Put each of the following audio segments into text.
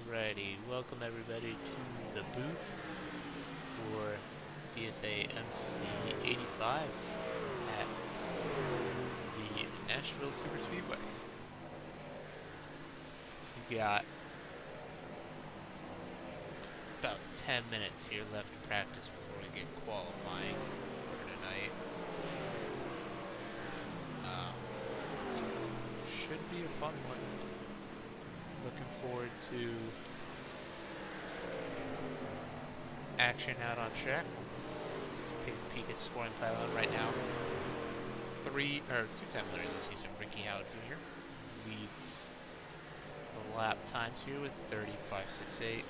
Alrighty, welcome everybody to the booth for DSA MC 85 at the Nashville Superspeedway. We got about 10 minutes here left to practice before we get qualifying for tonight. Should be a fun one. Looking forward to action out on track. Take a peek at scoring pylon right now. 2-time winner this season, Ricky Howard Jr. leads the lap times here with 35.68.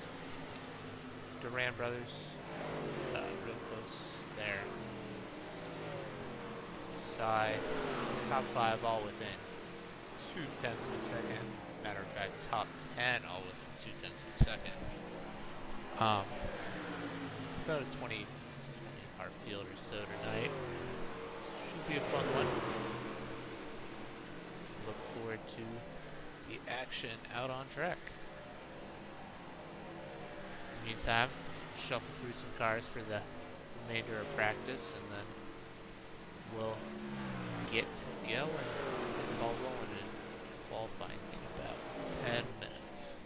Duran brothers, real close there. Side, top 5 all within 0.2 of a second. Matter of fact, top 10 all within 0.2 of a second. About a 20 car field or so tonight. Should be a fun one. Look forward to the action out on track. In the meantime, shuffle through some cars for the remainder of practice, and then we'll get going, get the ball rolling and qualifying in about 10 minutes.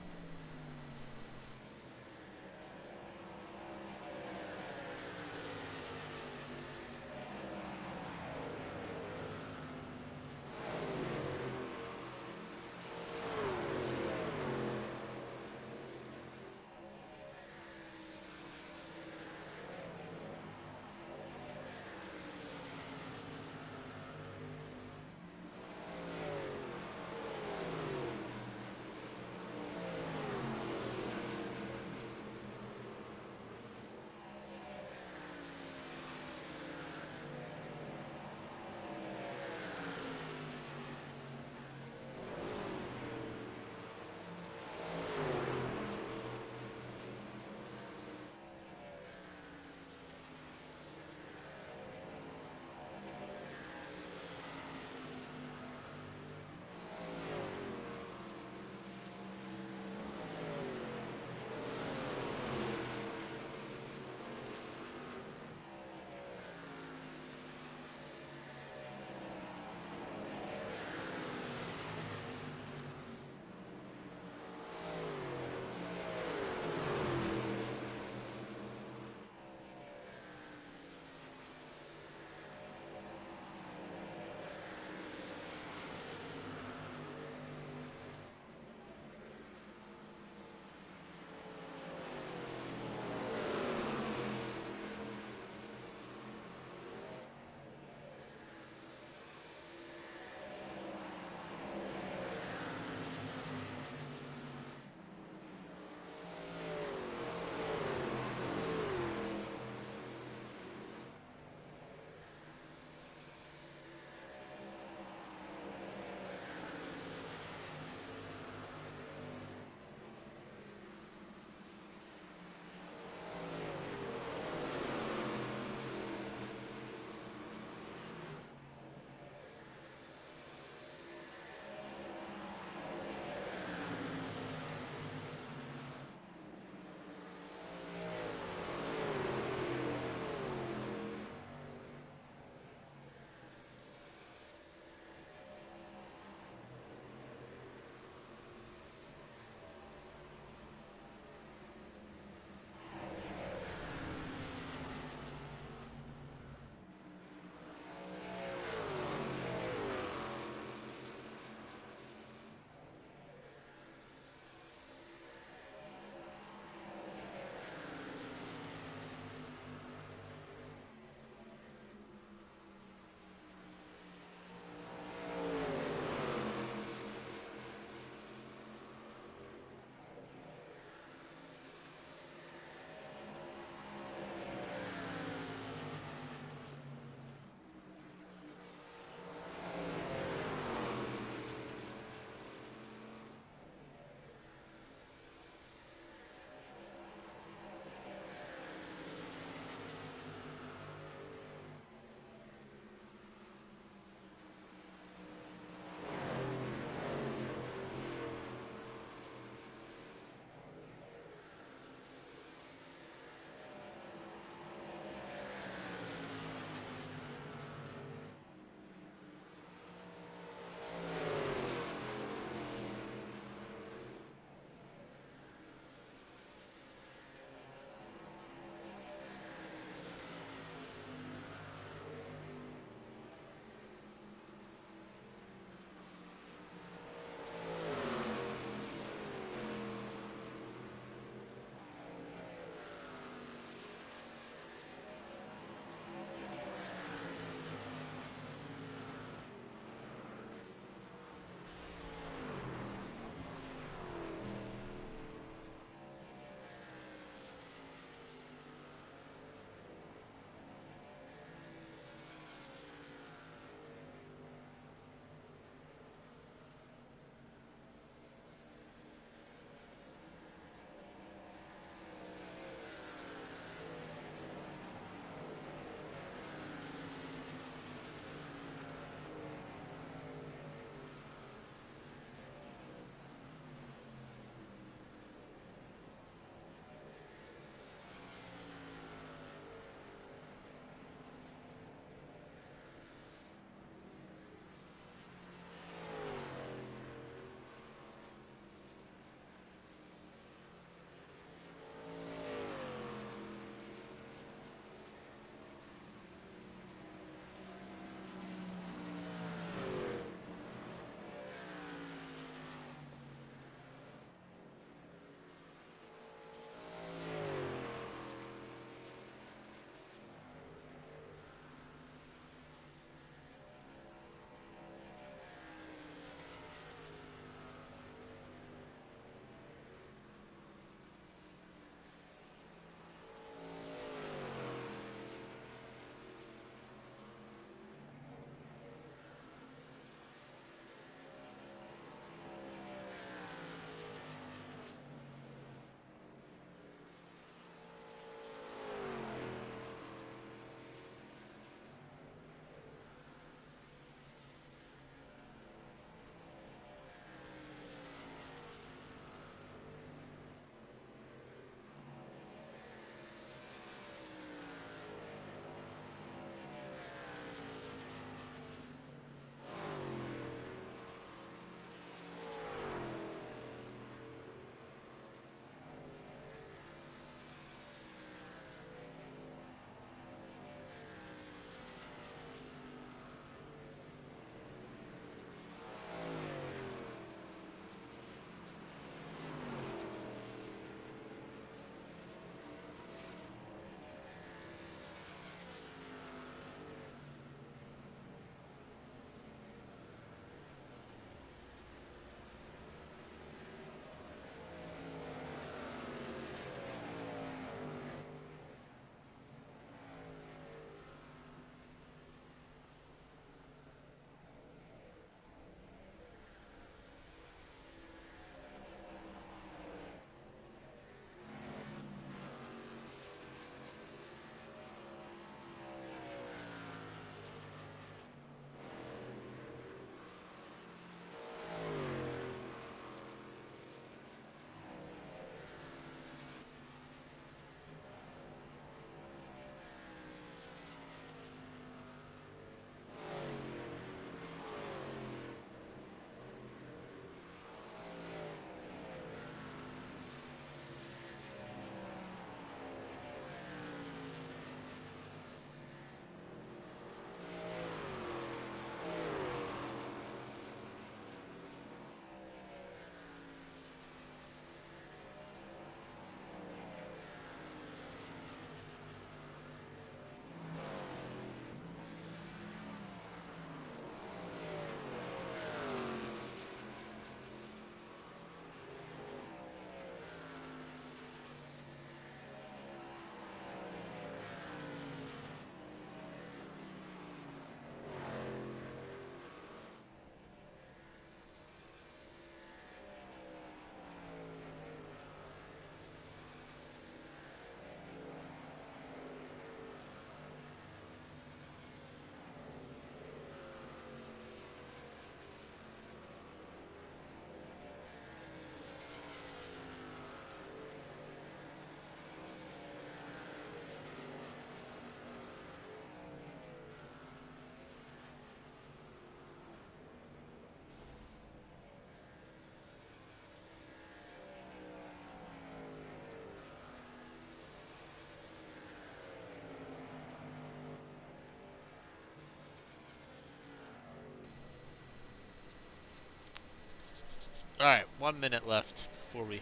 Alright, 1 minute left before we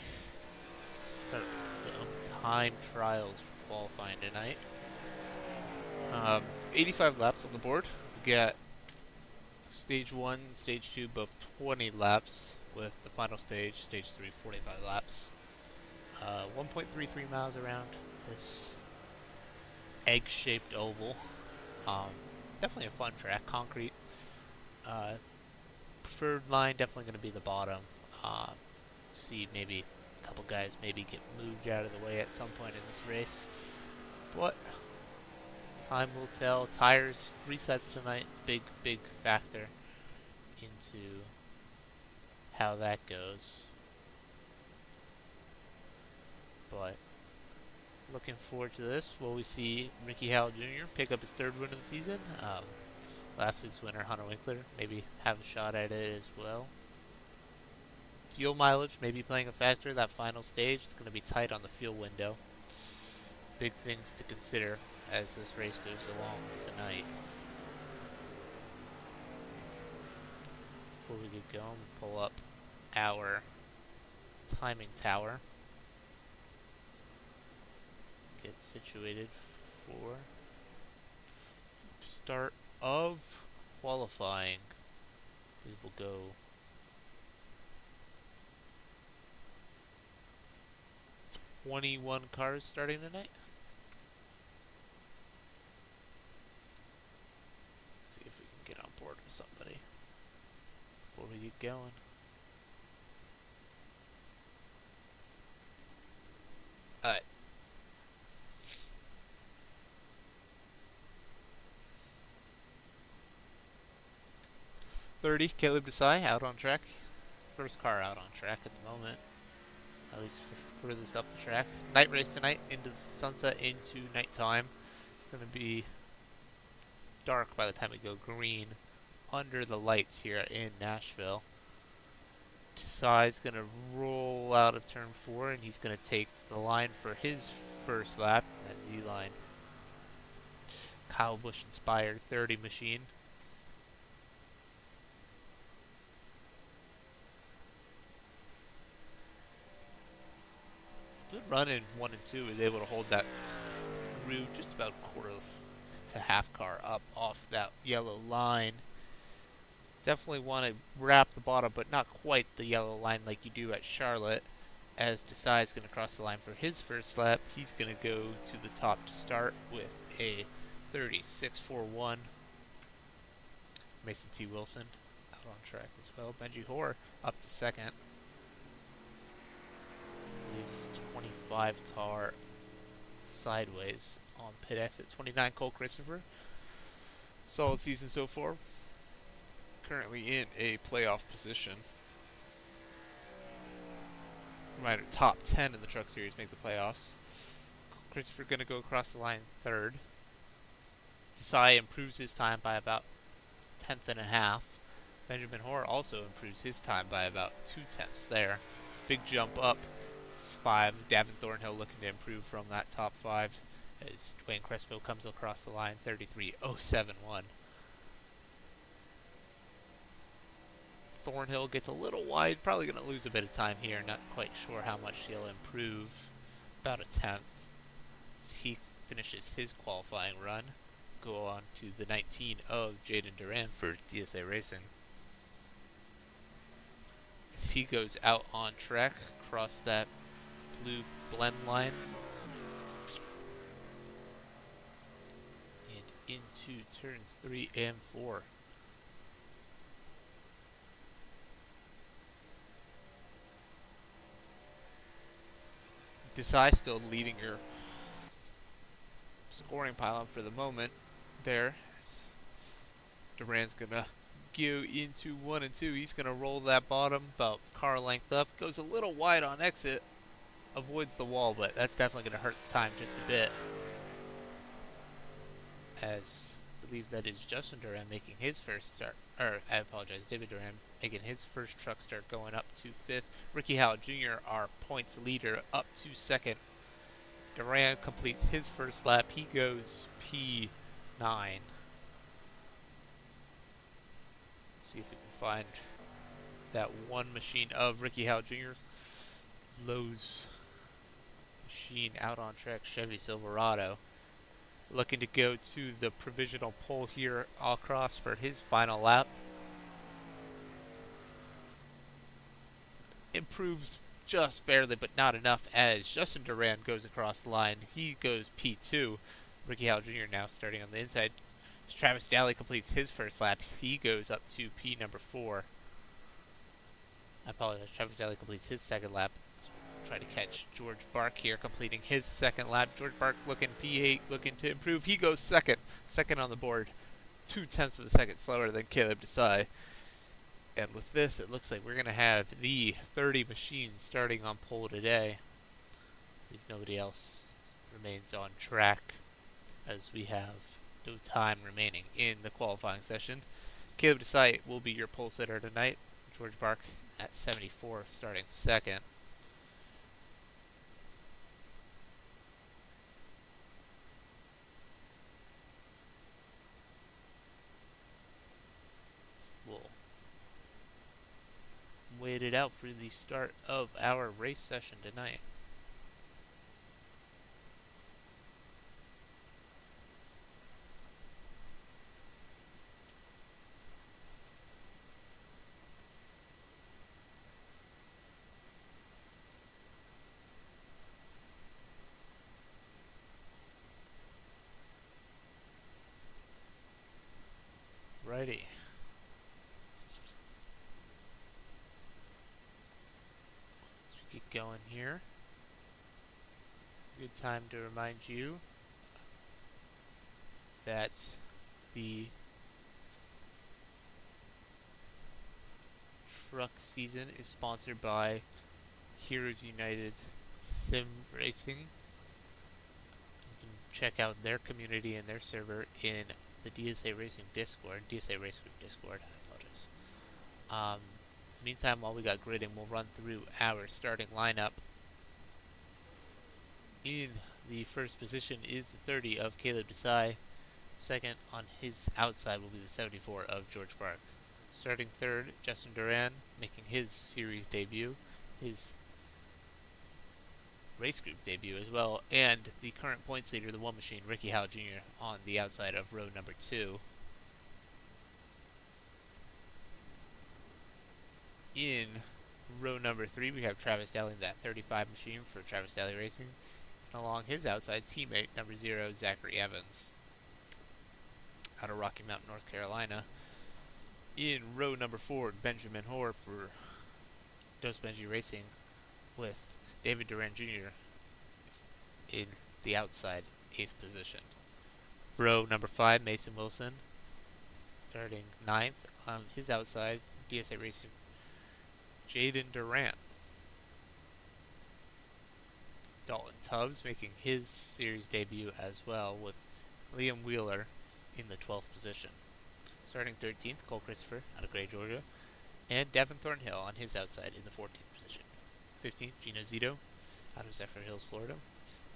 start the time trials for qualifying tonight. 85 laps on the board. We got stage 1 and stage 2 both 20 laps, with the final stage, stage 3, 45 laps. 1.33 miles around this egg-shaped oval. Definitely a fun track, concrete. Preferred line definitely going to be the bottom. See maybe a couple guys maybe get moved out of the way at some point in this race, but time will tell. Tires, 3 sets tonight, big factor into how that goes. But looking forward to this. Will we see Ricky Howell Jr. pick up his 3rd win of the season? Last week's winner, Hunter Winkler, maybe have a shot at it as well. Fuel mileage may be playing a factor. That final stage, it's going to be tight on the fuel window. Big things to consider as this race goes along tonight. Before we get going, we'll pull up our timing tower. Get situated for start of qualifying. We will go 21 cars starting tonight. Let's see if we can get on board with somebody before we get going. Alright. Caleb DSA out on track. First car out on track at the moment, at least furthest up the track. Night race tonight, into the sunset, into nighttime. It's going to be dark by the time we go green under the lights here in Nashville. DSA's going to roll out of turn 4, and he's going to take the line for his first lap, that Z line. Kyle Busch inspired 30 machine. Good run in 1 and 2, is able to hold that crew just about quarter to half car up off that yellow line. Definitely want to wrap the bottom, but not quite the yellow line like you do at Charlotte. As DSA is going to cross the line for his first lap, he's going to go to the top to start with a 36.41. Mason T. Wilson out on track as well. Benji Hoare up to second. Leaves 25 car sideways on pit exit. 29 Cole Christopher. Solid season so far. Currently in a playoff position. Rider top 10 in the Truck Series make the playoffs. Christopher going to go across the line 3rd. DSA improves his time by about 10th and a half. Benjamin Hoare also improves his time by about 2/10 there. Big jump up. 5. Davin Thornhill looking to improve from that top 5 as Dwayne Crespo comes across the line. 33.071. Thornhill gets a little wide, probably going to lose a bit of time here. Not quite sure how much he'll improve. About a 10th as he finishes his qualifying run. Go on to the 19 of Jaden Duran for DSA Racing. As he goes out on track, across that blue blend line and into turns 3 and 4. DSA still leading your scoring pile for the moment there. Duran's gonna go into 1 and 2. He's gonna roll that bottom about car length up. Goes a little wide on exit. Avoids the wall, but that's definitely gonna hurt the time just a bit. As I believe that is Justin Duran making his first start. Or I apologize, David Duran making his first truck start, going up to 5th. Ricky Howell Jr., our points leader, up to 2nd. Duran completes his first lap. He goes P9. See if we can find that one machine of Ricky Howell Jr. Lowe's machine out on track, Chevy Silverado, looking to go to the provisional pole here across for his final lap. Improves just barely, but not enough, as Justin Duran goes across the line. He goes P2. Ricky Howell Jr. now starting on the inside. As Travis Daly completes his first lap, he goes up to P number 4. I apologize. Travis Daly completes his second lap. Let's try to catch George Bark here, completing his second lap. George Bark looking P8, looking to improve. He goes second on the board, 0.2 of a second slower than Caleb Desai. And with this, it looks like we're going to have the 30 machines starting on pole today, if nobody else remains on track, as we have no time remaining in the qualifying session. Caleb Desai will be your pole sitter tonight. George Bark at 74, starting second. We'll wait it out for the start of our race session tonight. Righty. Let's get going here. Good time to remind you that the truck season is sponsored by Heroes United Sim Racing. You can check out their community and their server in the DSA Racing Discord, DSA Race Group Discord, I apologize. Meantime, while we got gridding, we'll run through our starting lineup. In the first position is the 30 of Caleb Desai. Second on his outside will be the 74 of George Bark. Starting third, Justin Duran, making his series debut, his race group debut as well, and the current points leader, the one machine, Ricky Howell Jr., on the outside of row number 2. In row number 3, we have Travis Daly, that 35 machine for Travis Daly Racing, and along his outside, teammate number 0, Zachary Evans, out of Rocky Mount, North Carolina. In row number 4, Benjamin Hoare for Dos Benji Racing, with David Duran Jr. in the outside 8th position. Row number 5, Mason Wilson, starting 9th. On his outside, DSA Racing, Jaden Durant. Dalton Tubbs making his series debut as well, with Liam Wheeler in the 12th position. Starting 13th, Cole Christopher out of Gray, Georgia, and Devin Thornhill on his outside in the 14th position. 15th, Gino Zito out of Zephyr Hills, Florida,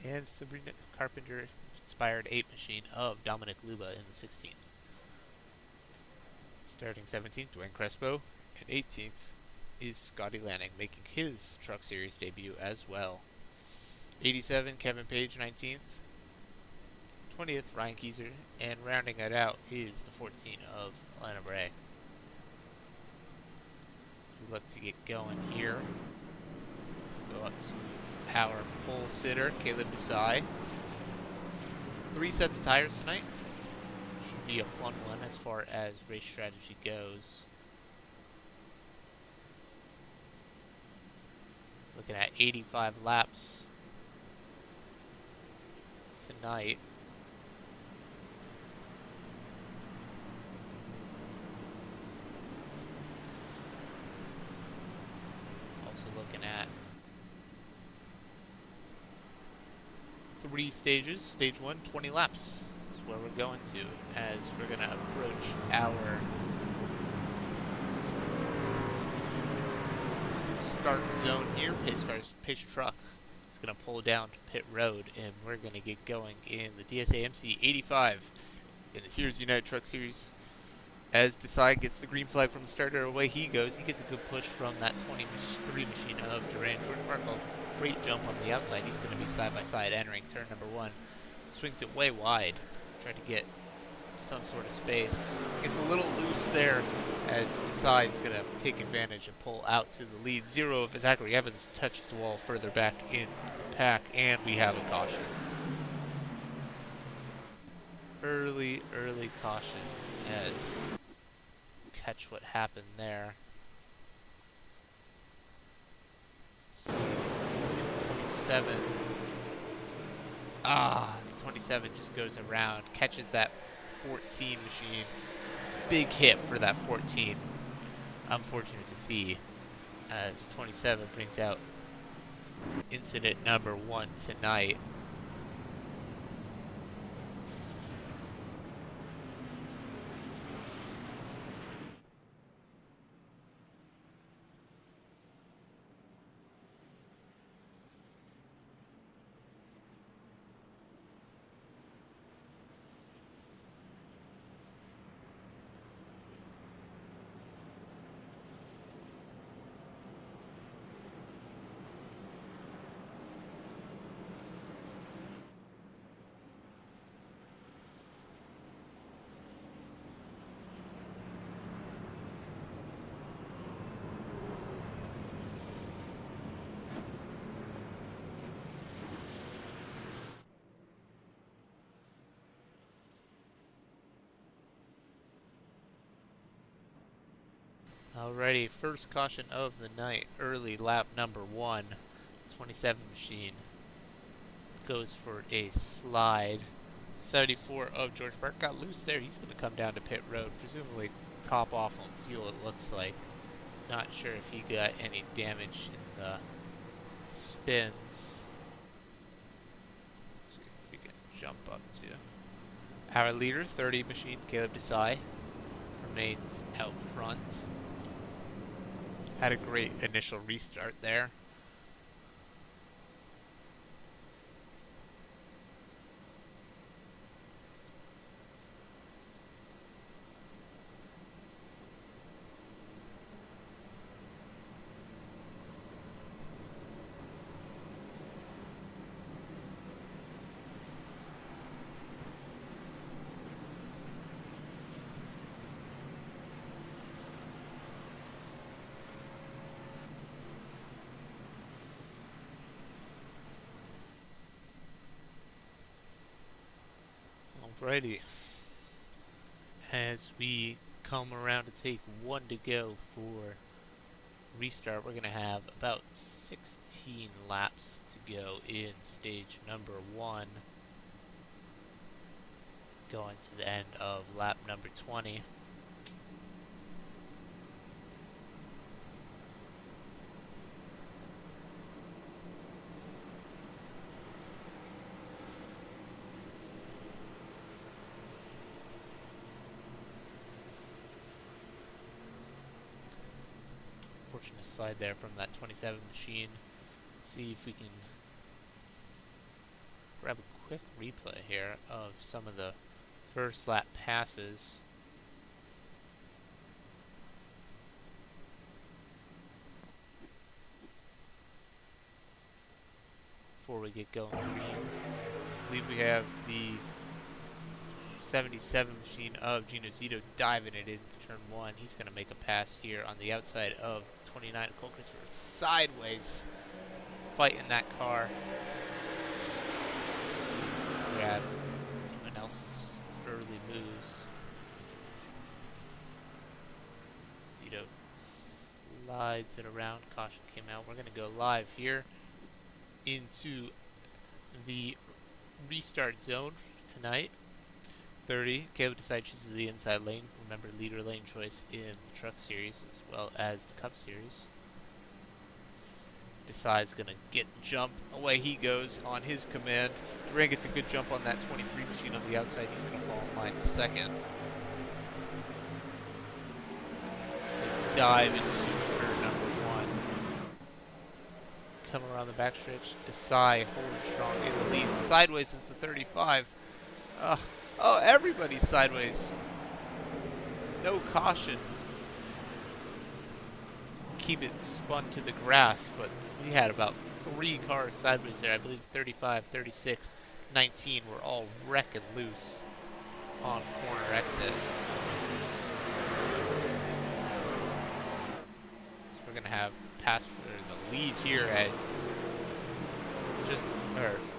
and Sabrina Carpenter inspired 8 machine of Dominic Luba in the 16th. Starting 17th, Dwayne Crespo, and 18th is Scotty Lanning, making his Truck Series debut as well. 87, Kevin Page, 19th. 20th, Ryan Keyser, and rounding it out is the 14 of Atlanta Bray. We look to get going here. Go up to our pole sitter, Caleb Desai. 3 sets of tires tonight. Should be a fun one as far as race strategy goes. Looking at 85 laps tonight. Also looking at 3 stages. Stage 1, 20 laps. That's where we're going to, as we're going to approach our start zone here. Pace truck is going to pull down to pit road, and we're going to get going in the DSA MC 85 in the Heroes United Truck Series As DSA gets the green flag from the starter, away he goes. He gets a good push from that 23 machine of Duran. George Markle, great jump on the outside. He's going to be side by side entering turn number 1. Swings it way wide, trying to get some sort of space. Gets a little loose there as DSA is going to take advantage and pull out to the lead. 0 of Zachary Evans touches the wall further back in the pack, and we have a caution. Early caution as catch what happened there. So 27. The 27 just goes around, catches that 14 machine. Big hit for that 14. Unfortunate to see as 27 brings out incident number 1 tonight. Alrighty, first caution of the night, early lap number 1. 27 machine goes for a slide. 74 of George Park got loose there. He's going to come down to pit road, presumably top off on fuel, it looks like. Not sure if he got any damage in the spins. Let's see if we can jump up to our leader, 30 machine, Caleb DSA, remains out front. Had a great initial restart there. Alrighty. As we come around to take 1 to go for restart, we're going to have about 16 laps to go in stage number 1. Going to the end of lap number 20. Fortunate slide there from that 27 machine. See if we can grab a quick replay here of some of the first lap passes. Before we get going green, I believe we have the 77 machine of Gino Zito diving it into turn 1. He's going to make a pass here on the outside of 29 Cole Christopher, sideways, fighting that car. Grab anyone else's early moves. Zito slides it around. Caution came out. We're going to go live here into the restart zone tonight. 30. Caleb DSA chooses the inside lane. Remember, leader lane choice in the Truck Series as well as the Cup Series. DSA is going to get the jump. Away he goes on his command. Duran gets a good jump on that 23 machine on the outside. He's going to fall in line second. So dive into turn number 1. Come around the backstretch. DSA holding strong in the lead. Sideways is the 35. Oh, everybody's sideways. no caution. Keep it spun to the grass, but we had about 3 cars sideways there. I believe 35, 36, 19 were all wrecking loose on corner exit. So we're gonna have pass for the lead here as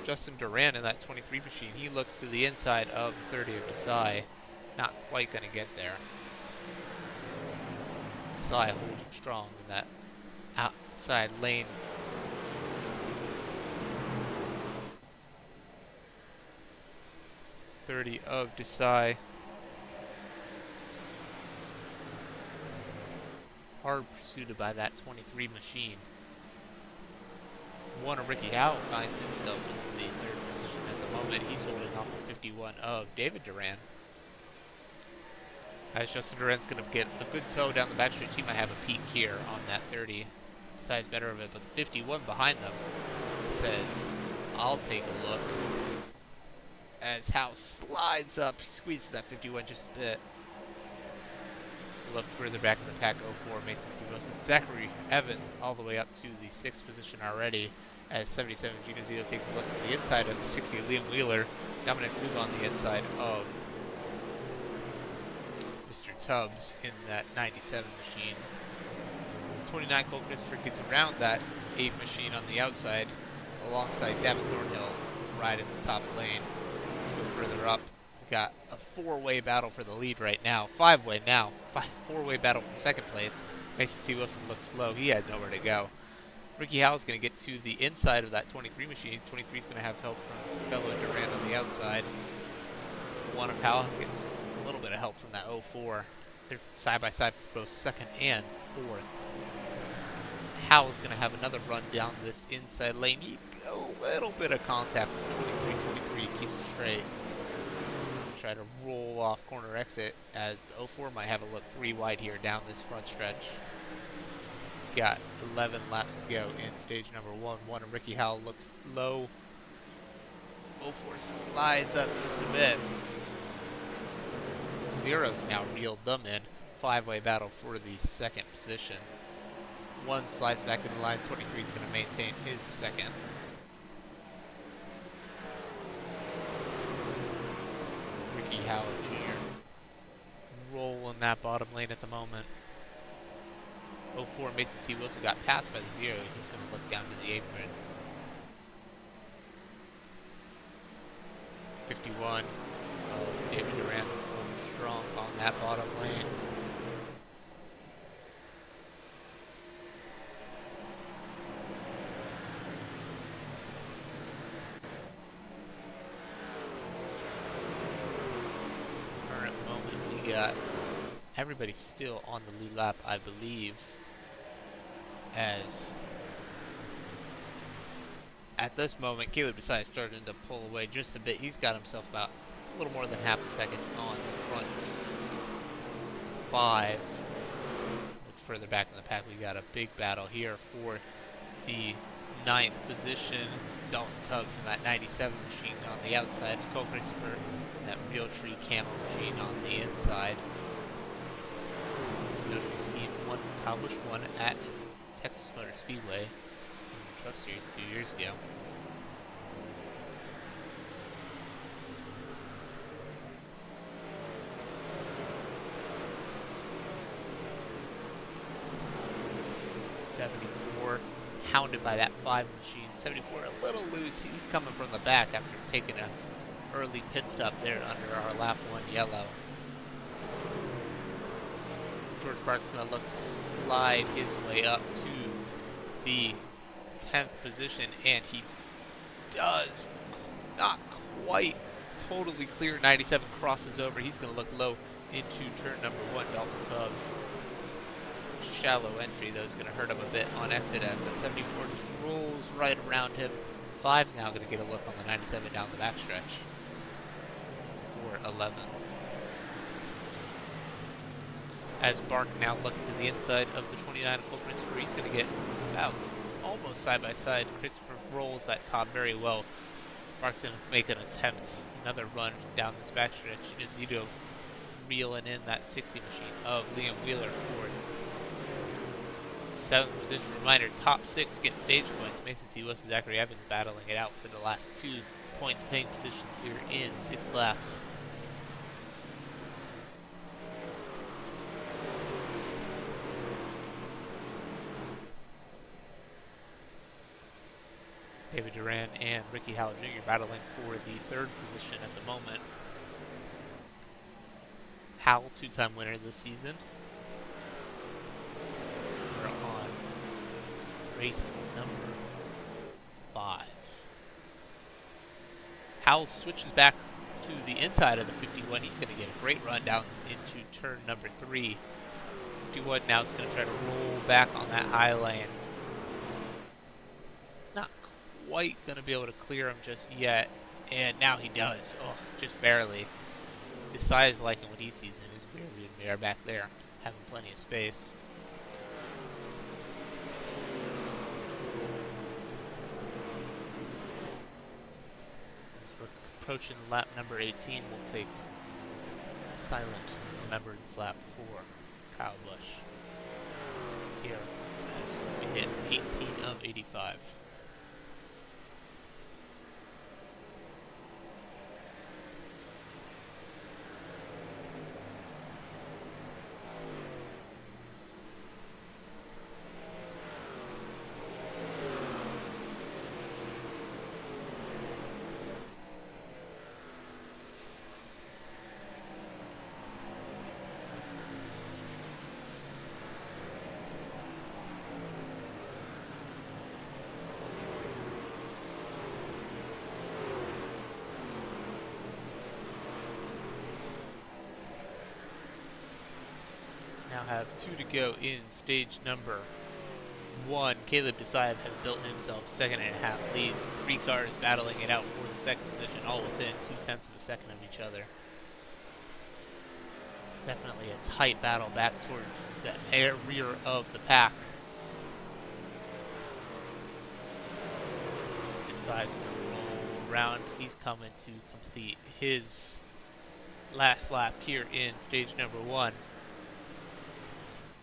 Justin Duran in that 23 machine. He looks to the inside of the 30 of DSA. Not quite gonna get there. DSA holding strong in that outside lane. .30 of DSA. Hard pursued by that 23 machine. One of Ricky Howell finds himself in the 3rd position at the moment. He's holding off the 51 of David Duran. As Justin Duran's going to get a good toe down the backstretch, he might have a peek here on that 30. Decides better of it, but the 51 behind them says, I'll take a look. As Howe slides up, he squeezes that 51 just a bit. Look further back in the pack, 04, Mason T. Wilson. Zachary Evans all the way up to the 6th position already, as 77 Gino Zito takes a look to the inside of the 60 Liam Wheeler. Dominic Luke on the inside of Mr. Tubbs in that 97 machine. 29 Cole Christopher gets around that 8 machine on the outside, alongside Davin Thornhill, right in the top lane. Further up, we got a 4-way battle for the lead right now. 5-way now. 4-way battle for 2nd place. Mason T. Wilson looks low. He had nowhere to go. Ricky Howell's going to get to the inside of that 23 machine. 23 is going to have help from fellow Duran on the outside. One of Howell gets a little bit of help from that 04. They're side by side for both 2nd and 4th. Howell's going to have another run down this inside lane. A little bit of contact with 23 keeps it straight. Try to roll off corner exit as the 04 might have a look 3 wide here down this front stretch. Got 11 laps to go in stage number 1. One of Ricky Howell looks low. 04 slides up just a bit. Zero's now reeled them in. 5-way battle for the 2nd position. 1 slides back to the line. 23 is going to maintain his 2nd. Ricky Howell Jr. rolling that bottom lane at the moment. 04 Mason T. Wilson got passed by the 0. He's going to look down to the apron. 51 of David Duran holding strong on that bottom lane. Got everybody still on the lead lap, I believe, as at this moment Caleb DeSai starting to pull away just a bit. He's got himself about a little more than half a second on the front 5. Look further back in the pack, we got a big battle here for the 9th position. Dalton Tubbs in that 97 machine on the outside. Cole Christopher, that Real Tree Camo machine on the inside. Real Tree Scheme published one at Texas Motor Speedway in the Truck Series a few years ago. Hounded by that 5 machine. 74 a little loose. He's coming from the back after taking an early pit stop there under our lap 1 yellow. George Park's going to look to slide his way up to the 10th position, and he does not quite totally clear. 97 crosses over. He's going to look low into turn number 1, Dalton Tubbs. Shallow entry, though, is going to hurt him a bit on exit as that 74 just rolls right around him. 5's now going to get a look on the 97 down the backstretch for 11th. As Bark now looking to the inside of the 29 of Christopher, he's going to get about almost side by side. Christopher rolls that top very well. Bark's going to make an attempt, another run down this backstretch. Zito reeling in that 60 machine of Liam Wheeler for 7th position. Reminder, top 6 get stage points. Mason T. Wilson, Zachary Evans battling it out for the last 2 points paying positions here in 6 laps. David Duran and Ricky Howell Jr. battling for the 3rd position at the moment. Howell, 2-time winner this season. We're on race number 5. Howell switches back to the inside of the 51. He's going to get a great run down into turn number 3. 51 now is going to try to roll back on that high lane. He's not quite going to be able to clear him just yet, and now he does. Oh, just barely. DSA is liking what he sees in his rear view mirror back there, having plenty of space. As we're approaching lap number 18, we'll take silent remembrance lap for Kyle Busch here as we hit 18 of 85. Now have 2 to go in stage number 1. Caleb DSA has built himself 2.5 lead. 3 cars battling it out for the 2nd position, all within 0.2 of a second of each other. Definitely a tight battle back towards the rear of the pack. DSA's going to roll around. He's coming to complete his last lap here in stage number 1.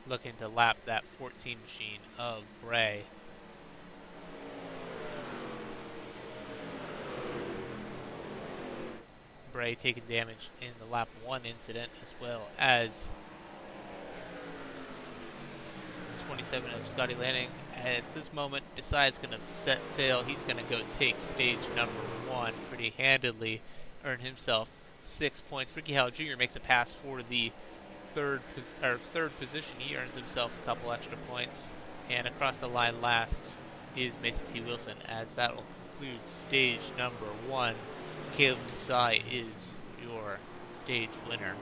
Looking to lap that 14 machine of Bray. Bray taking damage in the lap 1 incident, as well as 27 of Scotty Lanning. At this moment, DSA is going to set sail. He's going to go take stage number 1 pretty handedly, earn himself 6 points. Ricky Howell Jr. makes a pass for the third position. He earns himself a couple extra points, and across the line last is Mason T. Wilson, as that will conclude stage number 1. Caleb DSA is your stage winner.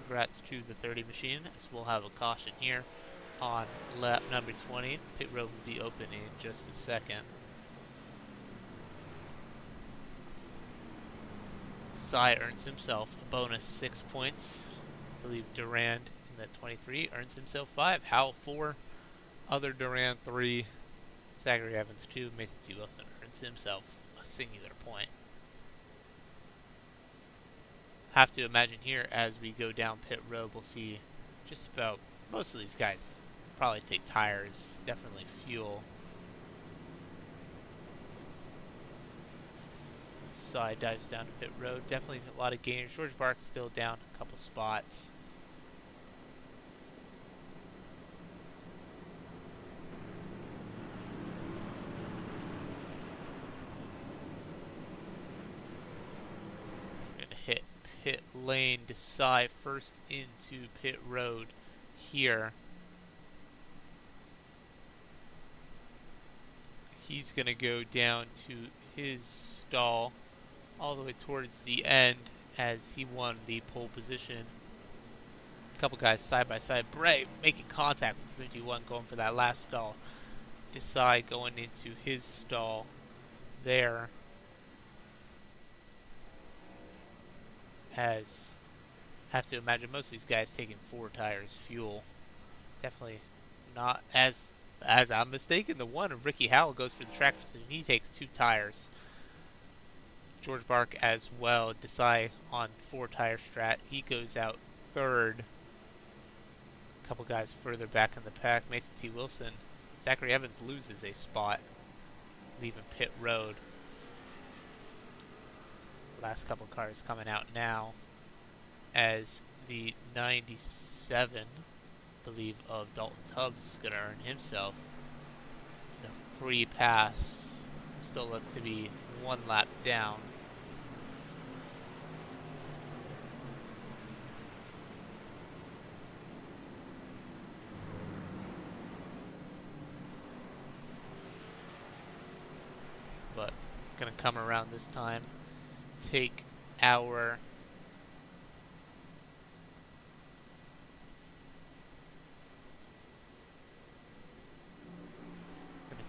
Congrats to the 30 machine, as we'll have a caution here on lap number 20. Pit road will be open in just a second. DSA earns himself a bonus 6 points. I believe Durand in that 23 earns himself 5. Howell 4. Other Durand 3. Zachary Evans 2. Mason T. Wilson earns himself a singular point. Have to imagine here as we go down pit road, we'll see just about most of these guys probably take tires, definitely fuel. Side dives down to pit road, definitely a lot of gainers. George Bart's still down a couple spots. Gonna hit pit lane, DSA first into pit road here. He's going to go down to his stall all the way towards the end as he won the pole position. A couple guys side by side. Bray making contact with 51, going for that last stall. DSA going into his stall there, as have to imagine most of these guys taking 4 tires fuel. Definitely not as I'm mistaken. The one of Ricky Howell goes for the track position. He takes 2 tires. George Bark as well. DSA on 4 tire strat. He goes out third. A couple guys further back in the pack. Mason T. Wilson. Zachary Evans loses a spot, leaving pit road. Last couple cars coming out now, as the 97, I believe, of Dalton Tubbs is going to earn himself the free pass. Still looks to be 1 lap down. But going to come around this time. Take our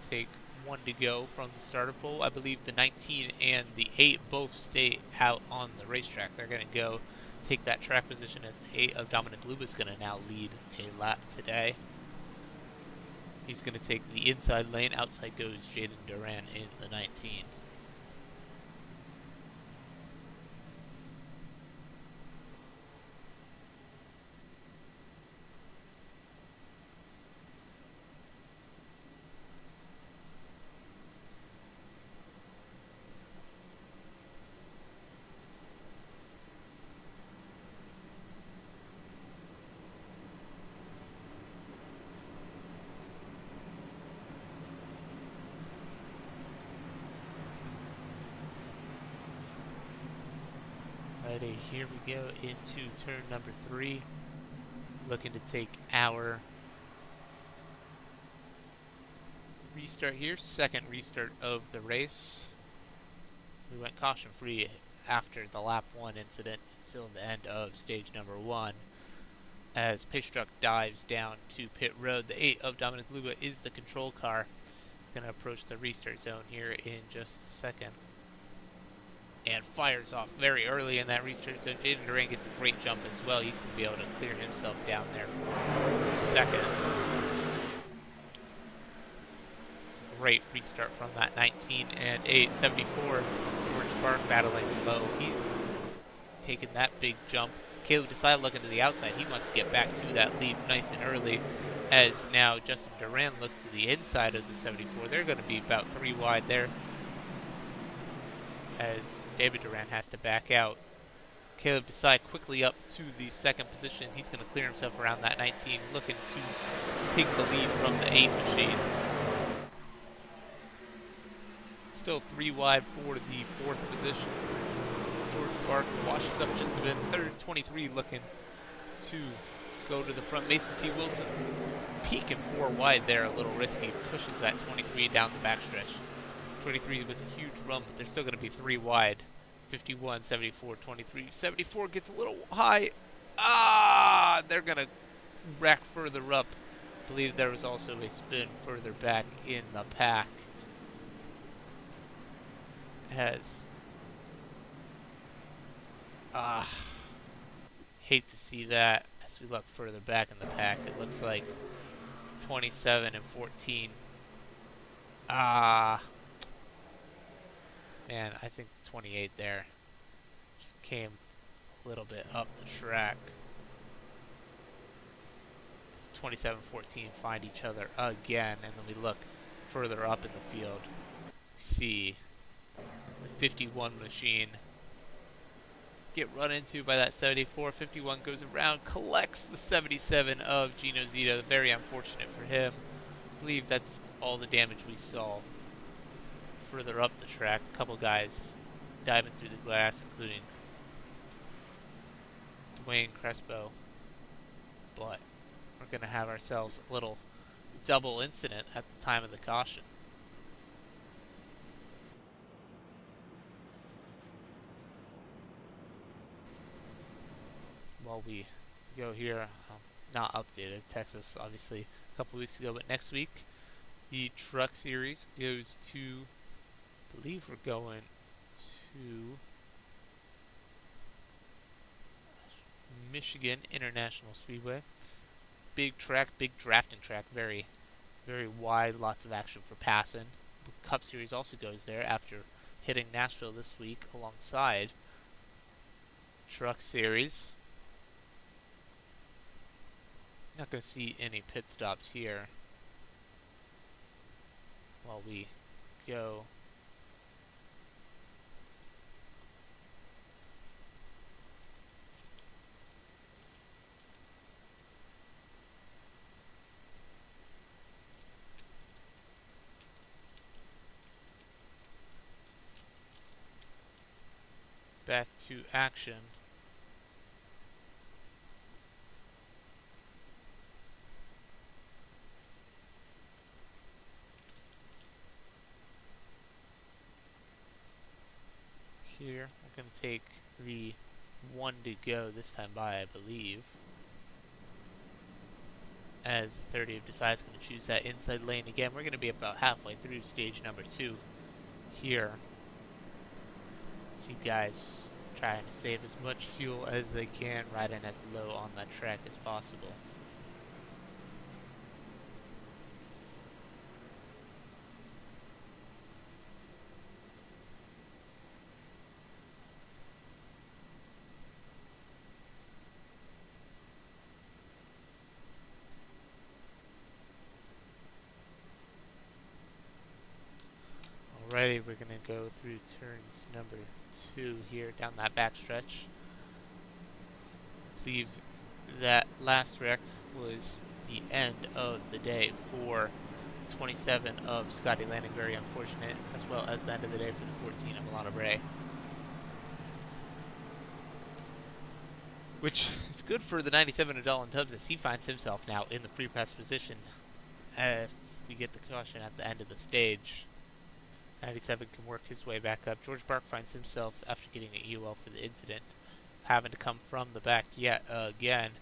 take 1 to go from the starter pole. I believe the 19 and the 8 both stay out on the racetrack. They're going to go take that track position, as the 8 of Dominic Luba is going to now lead a lap today. He's going to take the inside lane. Outside goes Jaden Duran in the 19. Alrighty, here we go into turn number 3. Looking to take our restart here. Second restart of the race. We went caution free after the lap 1 incident until the end of stage number 1. As Pace Truck dives down to pit road, the 8 of Dominic Luba is the control car. It's going to approach the restart zone here in just a second, and fires off very early in that restart zone. Jaden Duran gets a great jump as well. He's going to be able to clear himself down there for second. It's a great restart from that 19 and 8. 74, George Bark battling low. He's taking that big jump. Caleb decided looking to the outside. He wants to get back to that lead nice and early, as now Justin Duran looks to the inside of the 74. They're going to be about 3 wide there, as David Duran has to back out. Caleb Desai quickly up to the second position. He's going to clear himself around that 19, looking to take the lead from the 8 machine. Still 3 wide for the 4th position. George Bark washes up just a bit. Third, 23 looking to go to the front. Mason T. Wilson peeking 4 wide there, a little risky. Pushes that 23 down the backstretch. 23 with a huge run, but they're still going to be 3 wide. 51, 74, 23. 74 gets a little high. They're going to rack further up. I believe there was also a spin further back in the pack. Hate to see that as we look further back in the pack. It looks like 27 and 14. Man, I think the 28 there just came a little bit up the track. 27-14 find each other again, and then we look further up in the field. We see the 51 machine get run into by that 74. 51 goes around, collects the 77 of Gino Zito. Very unfortunate for him. I believe that's all the damage we saw. Further up the track, a couple guys diving through the glass, including Dwayne Crespo. But we're going to have ourselves a little double incident at the time of the caution. While we go here, not updated, Texas obviously a couple weeks ago, but next week The truck series goes to, I believe we're going to Michigan International Speedway. Big track, big drafting track, very, very wide, lots of action for passing. The Cup Series also goes there after hitting Nashville this week alongside Truck Series. Not going to see any pit stops here while we go. Back to action. Here, we're going to take the one to go this time by, I believe. As the 30 of DSA is going to choose that inside lane again. We're going to be about halfway through stage number 2 here. See guys trying to save as much fuel as they can, riding as low on that track as possible. Alrighty, we're going to go through turns number 2 here down that backstretch. I believe that last wreck was the end of the day for 27 of Scotty Landing, very unfortunate, as well as the end of the day for the 14 of Milano Bray. Which is good for the 97 of Dalton Tubbs as he finds himself now in the free pass position if we get the caution at the end of the stage. 97 can work his way back up. George Bark finds himself, after getting an EUL for the incident, having to come from the back yet again.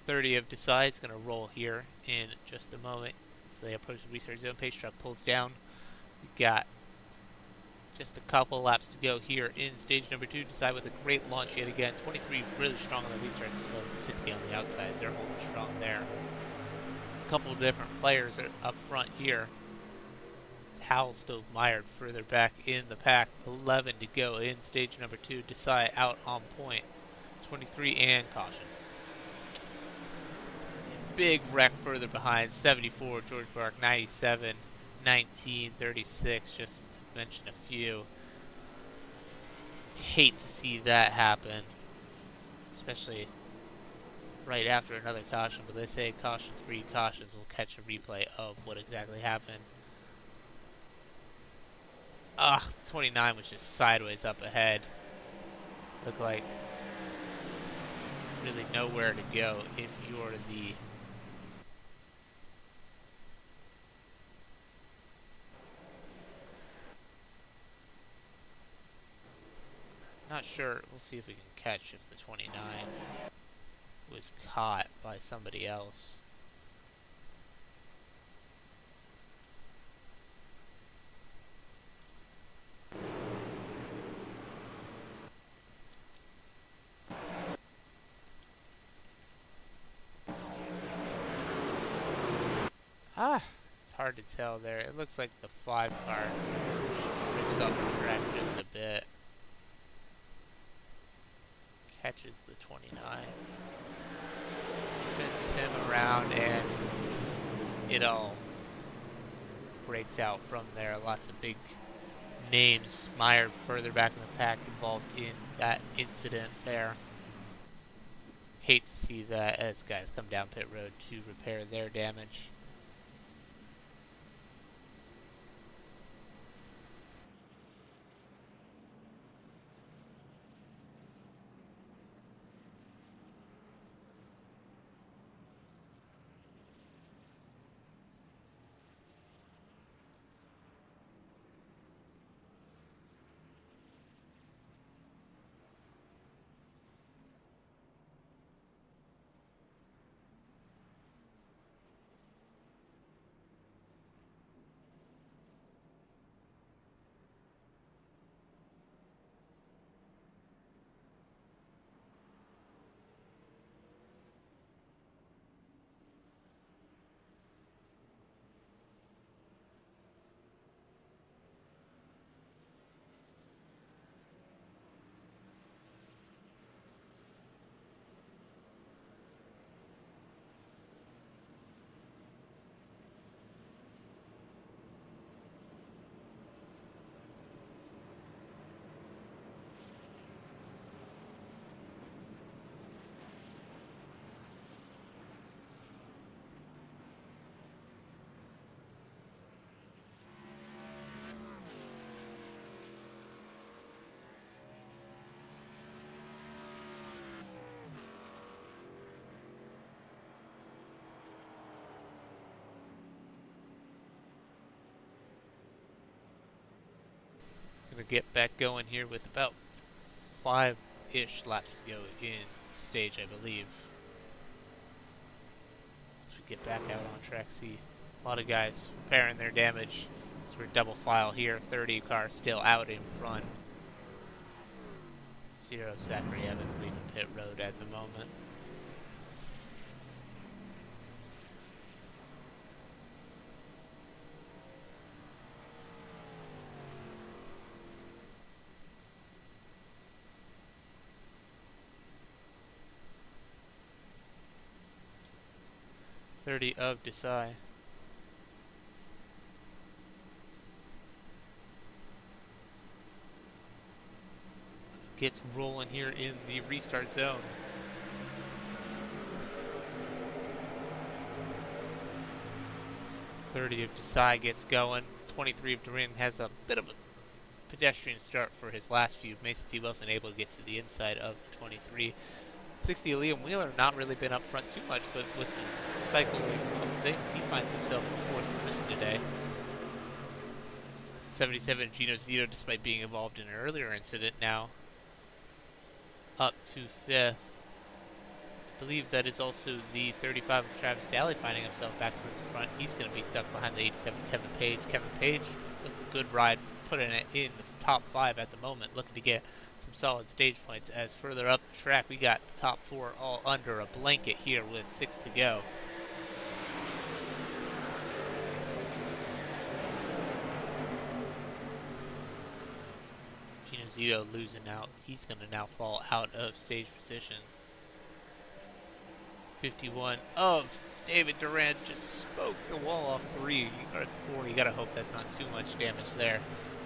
30 of DSA is going to roll here in just a moment. So they approach the restart zone. Pace truck pulls down. We've got just a couple laps to go here in stage number 2. DSA with a great launch yet again. 23 really strong on the restart, as well as 60 on the outside. They're holding strong there. A couple of different players are up front here. Howell still mired further back in the pack. 11 to go in stage number 2. DSA out on point. 23 and caution. Big wreck further behind. 74 George Bark. 97, 19, 36. Just to mention a few. Hate to see that happen, especially right after another caution. But they say cautions breed cautions. We'll catch a replay of what exactly happened. 29 was just sideways up ahead. Looked like really nowhere to go if you're the not sure. We'll see if we can catch if the 29 was caught by somebody else. It's hard to tell there. It looks like the 5 car drifts up the track just a bit. Catches the 29. Spins him around and it all breaks out from there. Lots of big names mired further back in the pack involved in that incident there. Hate to see that as guys come down pit road to repair their damage. Gonna get back going here with about 5-ish laps to go in the stage, I believe. Once we get back out on track, see a lot of guys repairing their damage. So we're double file here, 30 cars still out in front. 0 Zachary Evans leaving pit road at the moment. .30 of DSA. Gets rolling here in the restart zone. .30 of DSA gets going. 23 of Duran has a bit of a pedestrian start for his last few. Mason T. Wilson able to get to the inside of the 23. 60 Liam Wheeler not really been up front too much, but with the cycling of things, he finds himself in 4th position today. 77 Gino Zito, despite being involved in an earlier incident, now up to 5th. I believe that is also the 35 of Travis Daly finding himself back towards the front. He's going to be stuck behind the 87 Kevin Page. Kevin Page with a good ride, putting it in the top 5 at the moment, looking to get some solid stage points. As further up the track, we got the top 4 all under a blanket here with 6 to go. Gino Zito losing out. He's going to now fall out of stage position. 51 of David Duran just spoke the wall off 3 or 4. You got to hope that's not too much damage there.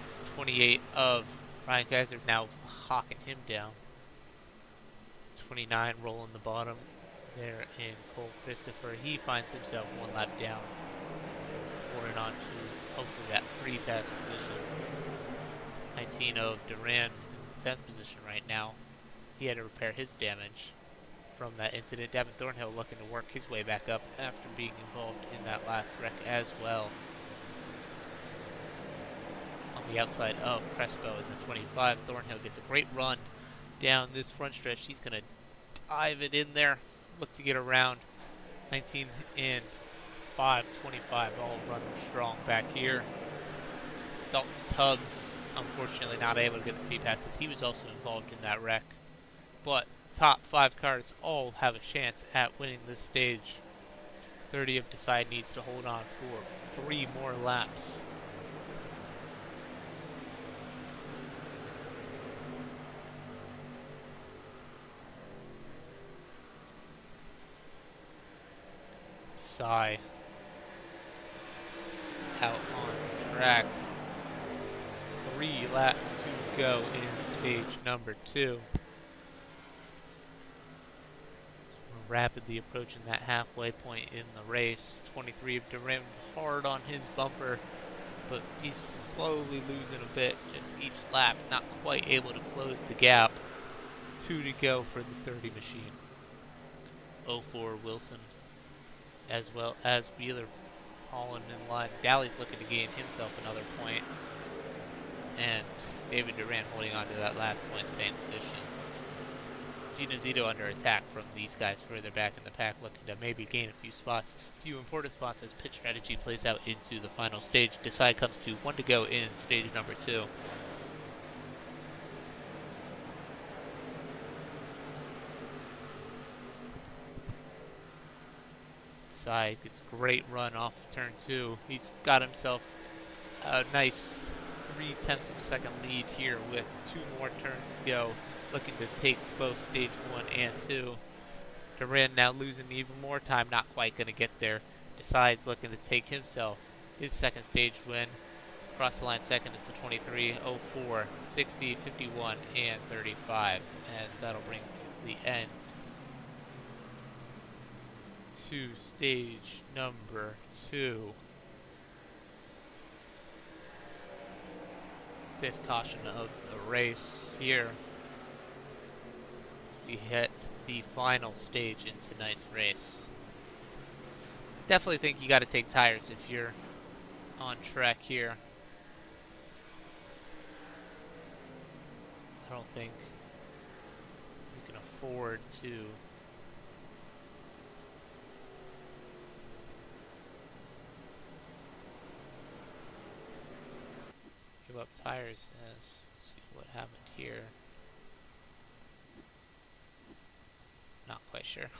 It's 28 of Ryan Kaiser now hawking him down. 29 rolling the bottom there in Cole Christopher. He finds himself 1 lap down, holding on to hopefully that free pass position. 19 of Duran in the 10th position right now. He had to repair his damage from that incident. Davin Thornhill looking to work his way back up after being involved in that last wreck as well. On the outside of Crespo in the 25, Thornhill gets a great run down this front stretch. He's going to dive it in there, look to get around. 19 and 5, 25 all running strong back here. Dalton Tubbs unfortunately not able to get the free passes. He was also involved in that wreck. But top 5 cars all have a chance at winning this stage. 30 of Decide needs to hold on for 3 more laps. Decide out on track. 3 laps to go in stage number 2. We're rapidly approaching that halfway point in the race. 23 of Duran hard on his bumper, but he's slowly losing a bit just each lap, not quite able to close the gap. 2 to go for the 30 machine. 04 Wilson as well as Wheeler falling in line. Daly's looking to gain himself another point, and David Duran holding on to that last points paying position. Gino Zito under attack from these guys further back in the pack, looking to maybe gain a few important spots as pit strategy plays out into the final stage. Decide comes to 1 to go in stage number 2. Decide gets a great run off of turn 2. He's got himself a nice 0.3 of a second lead here with 2 more turns to go, looking to take both stage 1 and 2. Duran now losing even more time, not quite going to get there. Decides looking to take himself his second stage win. Across the line second is the 23, 04, 60, 51, and 35, as that'll bring to the end to stage number 2. 5th caution of the race here. We hit the final stage in tonight's race. Definitely think you got to take tires if you're on track here. think we can afford to give up tires. As let's see what happened here. Not quite sure.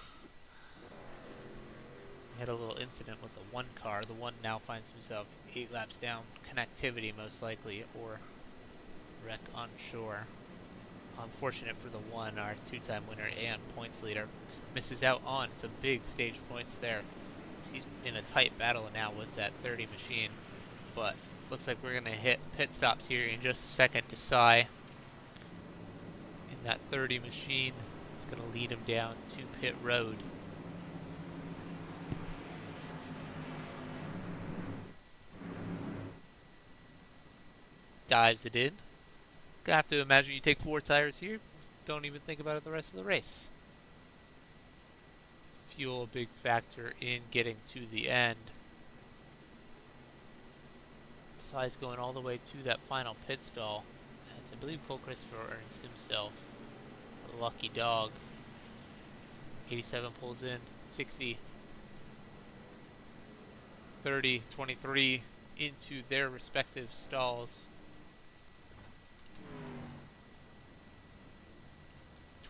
We had a little incident with the one car. The one now finds himself 8 laps down. Connectivity, most likely, or wreck on shore. Unfortunate for the one, our 2-time winner and points leader. Misses out on some big stage points there. He's in a tight battle now with that 30 machine. But looks like we're going to hit pit stops here in just a second. DSA in that 30 machine is going to lead him down to pit road. Dives it in. I have to imagine you take 4 tires here, don't even think about it the rest of the race. Fuel a big factor in getting to the end. Size going all the way to that final pit stall, as I believe Cole Christopher earns himself a lucky dog. 87 pulls in, 60, 30, 23 into their respective stalls.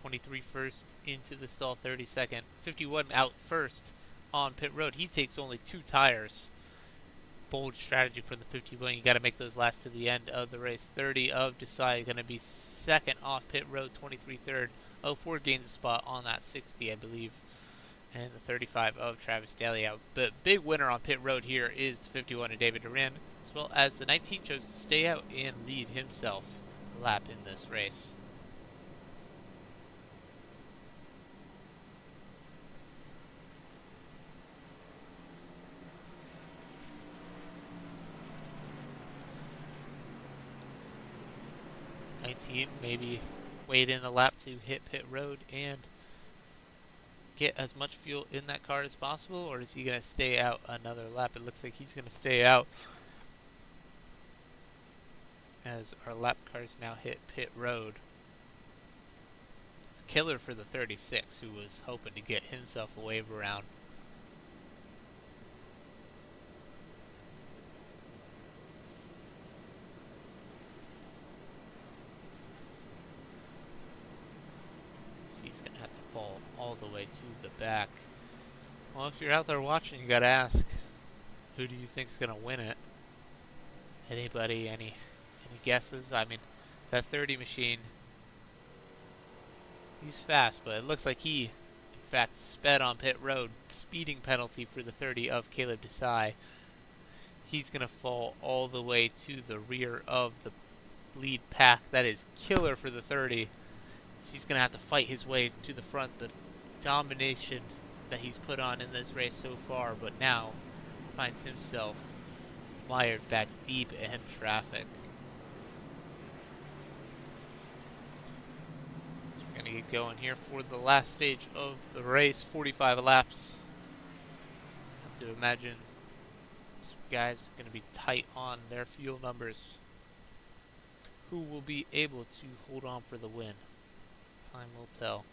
23 first into the stall, 32nd. 51 out first on pit road. He takes only 2 tires. Bold strategy for the 51. You got to make those last to the end of the race. 30 of DSA going to be second off pit road. 23 third. 04 gains a spot on that 60, I believe. And the 35 of Travis Daly out. But big winner on pit road here is the 51 of David Duran, as well as the 19 chose to stay out and lead himself a lap in this race. Maybe wait in a lap to hit pit road and get as much fuel in that car as possible, or is he going to stay out another lap? It looks like he's going to stay out as our lap cars now hit pit road. It's killer for the 36, who was hoping to get himself a wave around. He's going to have to fall all the way to the back. Well, if you're out there watching, you got to ask, who do you think's going to win it? Anybody, any guesses? I mean, that 30 machine, he's fast, but it looks like he, in fact, sped on pit road. Speeding penalty for the 30 of Caleb DSA. He's going to fall all the way to the rear of the lead pack. That is killer for the 30. He's going to have to fight his way to the front. The domination that he's put on in this race so far, but now finds himself mired back deep in traffic. So we're going to get going here for the last stage of the race, 45 laps. I have to imagine these guys are going to be tight on their fuel numbers. Who will be able to hold on for the win? Time will tell.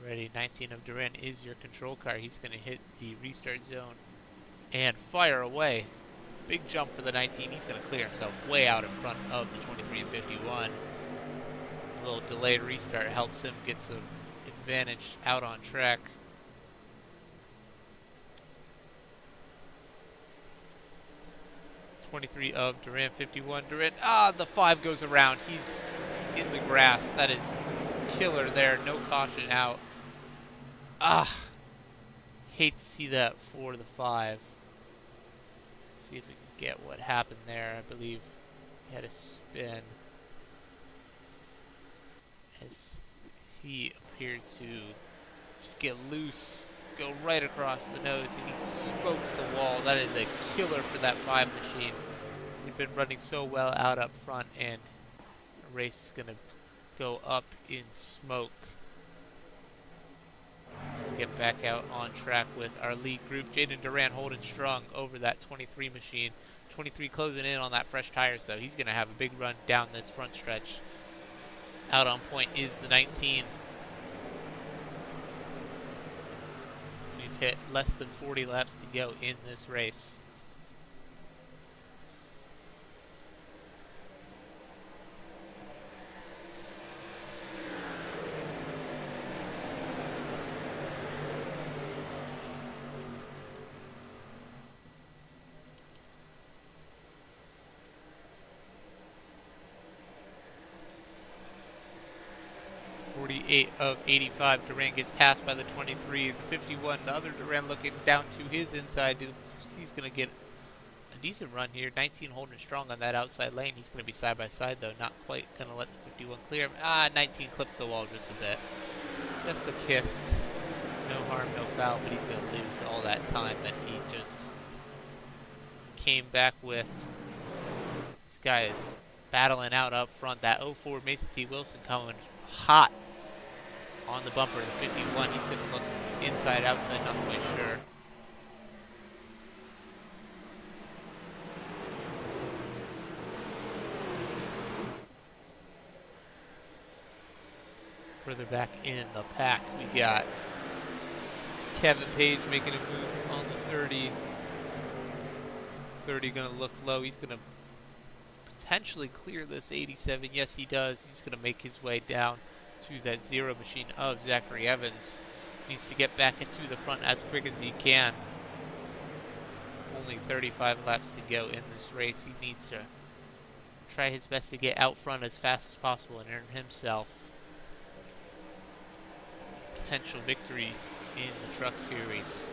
Ready, 19 of Duran is your control car. He's going to hit the restart zone and fire away. Big jump for the 19. He's going to clear himself way out in front of the 23 and 51. A little delayed restart helps him get some advantage out on track. 23 of Duran, 51 Duran. The 5 goes around. He's in the grass. That is killer there. No caution out. Hate to see that for the 5. See if we can get what happened there. I believe he had a spin as he appeared to just get loose, go right across the nose, and he smokes the wall. That is a killer for that 5 machine. He'd been running so well out up front, and the race is going to go up in smoke. We'll get back out on track with our lead group. Jaden Duran holding strong over that 23 machine. 23 closing in on that fresh tire, so he's going to have a big run down this front stretch. Out on point is the 19. We've hit less than 40 laps to go in this race. Of 85, Duran gets passed by the 23, the 51, the other Duran looking down to his inside. He's going to get a decent run here. 19 holding strong on that outside lane. He's going to be side by side though, not quite going to let the 51 clear him. 19 clips the wall just a bit. Just a kiss. No harm, no foul, but he's going to lose all that time that he just came back with. This guy is battling out up front. That 04 Mason T. Wilson coming hot on the bumper. The 51, he's going to look inside, outside, not quite sure. Further back in the pack, we got Kevin Page making a move on the 30. 30 going to look low. He's going to potentially clear this 87. Yes, he does. He's going to make his way down to that zero machine of Zachary Evans. Needs to get back into the front as quick as he can. Only 35 laps to go in this race. He needs to try his best to get out front as fast as possible and earn himself potential victory in the Truck Series.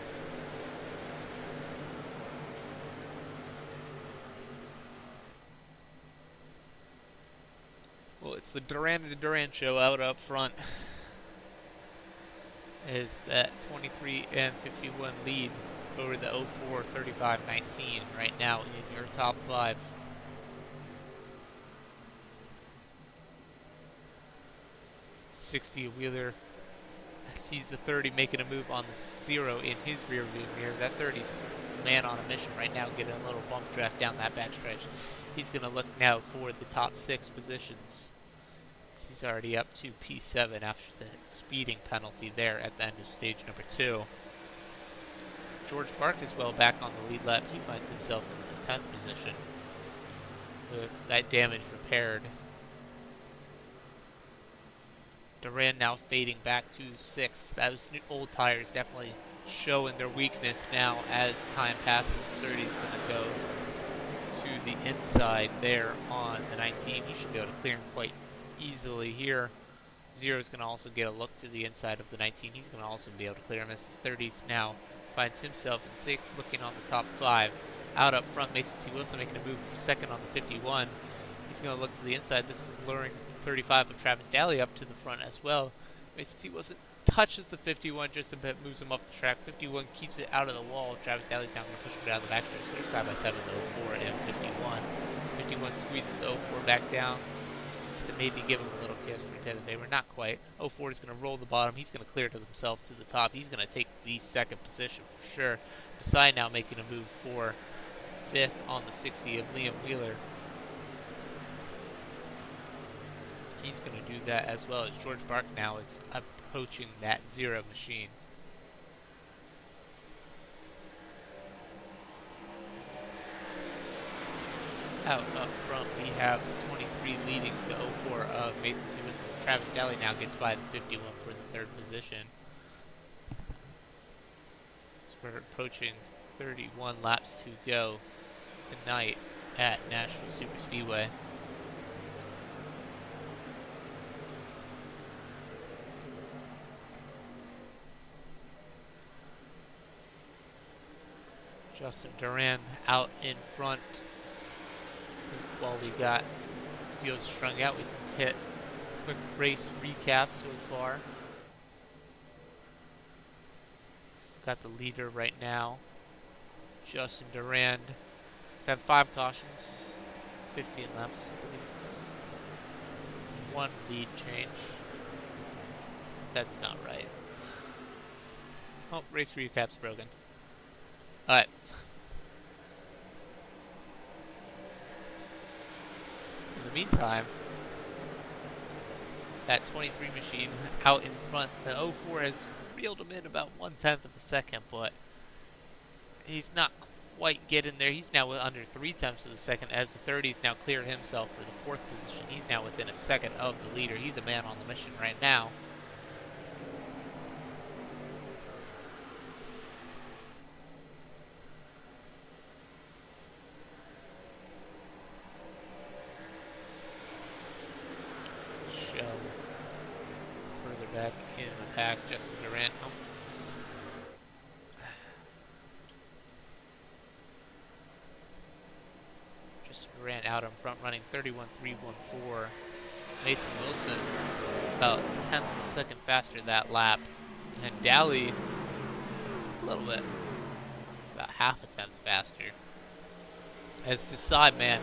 Well, it's the Duran to Duran show out up front. Is that 23 and 51 lead over the 04, 35, 19 right now in your top 5. $60 Wheeler sees the 30 making a move on the 0 in his rear view mirror. That 30's man on a mission right now, getting a little bump draft down that backstretch. He's going to look now for the top 6 positions. He's already up to P7 after the speeding penalty there at the end of stage number 2. George Park is well back on the lead lap. He finds himself in the 10th position with that damage repaired. Duran now fading back to 6th. Those old tires definitely showing their weakness now as time passes. 30 is going to go to the inside there on the 19. He should be able to clear him quite easily here. 0 is going to also get a look to the inside of the 19. He's going to also be able to clear him as the 30s now finds himself in 6th, looking on the top 5. Out up front, Mason T. Wilson making a move for 2nd on the 51. He's going to look to the inside. This is luring 35 of Travis Daly up to the front as well. Mason T. Wilson touches the 51 just a bit, moves him up the track. 51 keeps it out of the wall. Travis Daly's now going to push him down the backstretch. They're side by side with the 04 and 51. 51 squeezes the 04 back down. Just to maybe give him a little kiss for the favor. Not quite. 04 is going to roll the bottom. He's going to clear to himself to the top. He's going to take the 2nd position for sure. Desai now making a move for 5th on the 60 of Liam Wheeler. He's going to do that as well as George Bark now is approaching that 0 machine. Out up front, we have the 23 leading the 04 of Mason T. Wilson. Travis Daly now gets by the 51 for the 3rd position. So we're approaching 31 laps to go tonight at Nashville Superspeedway. Justin Duran out in front. While we got field strung out, we can hit quick race recap so far. Got the leader right now, Justin Duran. Got 5 cautions, 15 laps. I believe it's 1 lead change. That's not right. Oh, race recap's broken. Alright. meantime, that 23 machine out in front, the 04 has reeled him in about 1/10 of a second, but he's not quite getting there. He's now under 3/10 of a second as the 30's now cleared himself for the 4th position. He's now within a second of the leader. He's a man on the mission right now. Further back in the pack, Justin Durant. Oh. Justin Durant out in front, running 31.314. Mason Wilson about 1/10 of a second faster that lap, and Daly a little bit, about 1/2 a tenth faster. As DSA, man,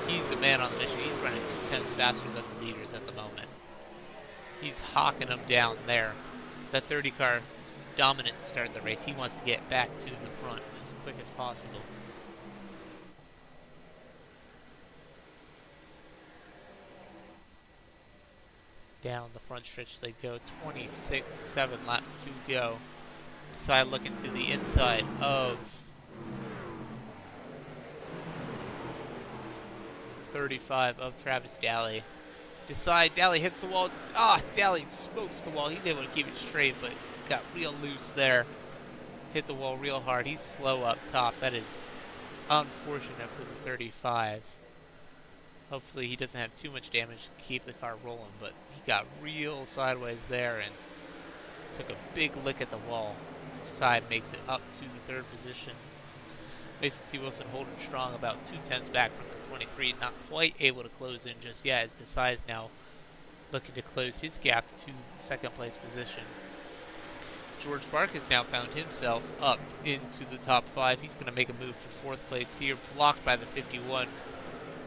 he's a man on the mission. He's running 2/10 faster than the leaders at the moment. He's hawking them down there. That 30 car is dominant to start the race. He wants to get back to the front as quick as possible. Down the front stretch they go. 26.7 laps to go. DSA looking to the inside of 35 of Travis Daly. Daly hits the wall. Daly smokes the wall. He's able to keep it straight, but got real loose there. Hit the wall real hard. He's slow up top. That is unfortunate for the 35. Hopefully he doesn't have too much damage to keep the car rolling, but he got real sideways there and took a big lick at the wall. Side makes it up to the 3rd position. Mason T. Wilson holding strong, about 2/10 back from the 23, not quite able to close in just yet, as DSA is now looking to close his gap to the 2nd place position. George Bark has now found himself up into the top 5. He's going to make a move for 4th place here, blocked by the 51.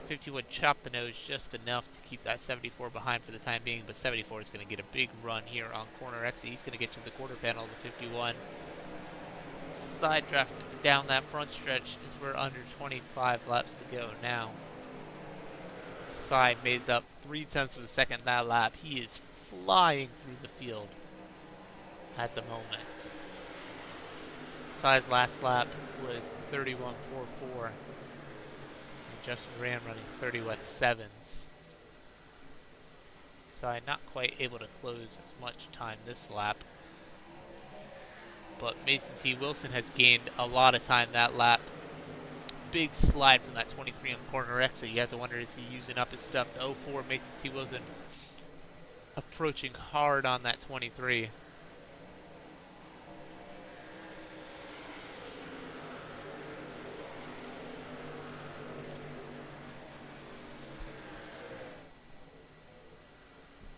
51 chopped the nose just enough to keep that 74 behind for the time being, but 74 is going to get a big run here on corner exit. He's going to get to the quarter panel of the 51. Side drafted down that front stretch as we're under 25 laps to go now. Side made up 3/10 of a second that lap. He is flying through the field at the moment. Side's last lap was 31.44. And Justin Rand running 31.7s. Side not quite able to close as much time this lap. But Mason T. Wilson has gained a lot of time that lap. Big slide from that 23 on corner exit. You have to wonder, is he using up his stuff? The 04 Mason T. Wilson approaching hard on that 23.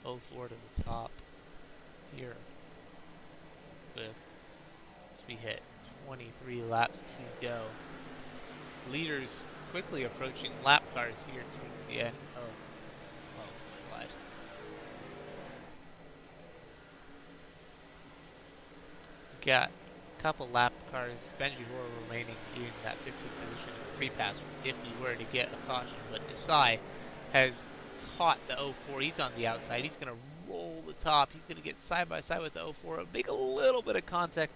Oh, 04 to the top here with, we hit 23 laps to go. Leaders quickly approaching lap cars here towards the end of my life. Got a couple lap cars. Benji Hoare remaining in that 15th position in the free pass if he were to get a caution, but DSA has caught the 04. He's on the outside. He's going to roll the top. He's going to get side by side with the 04. Make a little bit of contact.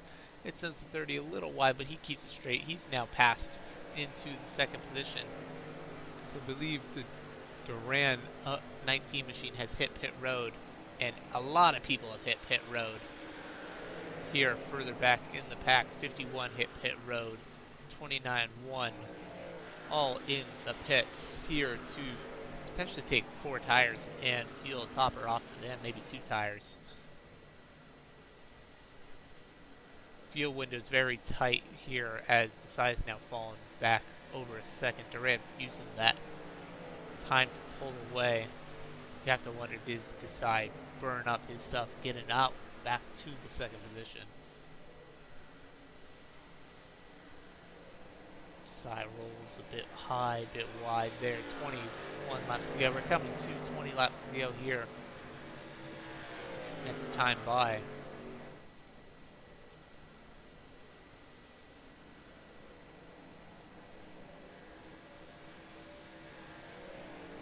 It sends the 30 a little wide, but he keeps it straight. He's now passed into the 2nd position. So I believe the Duran 19 machine has hit pit road, and a lot of people have hit pit road. Here, further back in the pack, 51 hit pit road, 29-1, all in the pits here to potentially take 4 tires and fuel a topper off to them, maybe 2 tires. Fuel window's very tight here as the size now fallen back over a second. Durant using that time to pull away. You have to wonder, does DSA burn up his stuff, getting out back to the 2nd position? DSA rolls a bit high, a bit wide there. 21 laps to go. We're coming to 20 laps to go here. Next time by.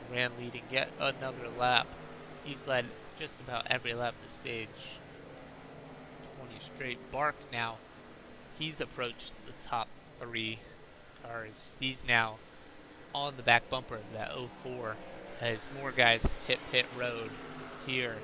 Duran leading yet another lap. He's led just about every lap of the stage. 20 straight. Bark now, he's approached the top 3 cars. He's now on the back bumper of that 04 as more guys hit pit road here.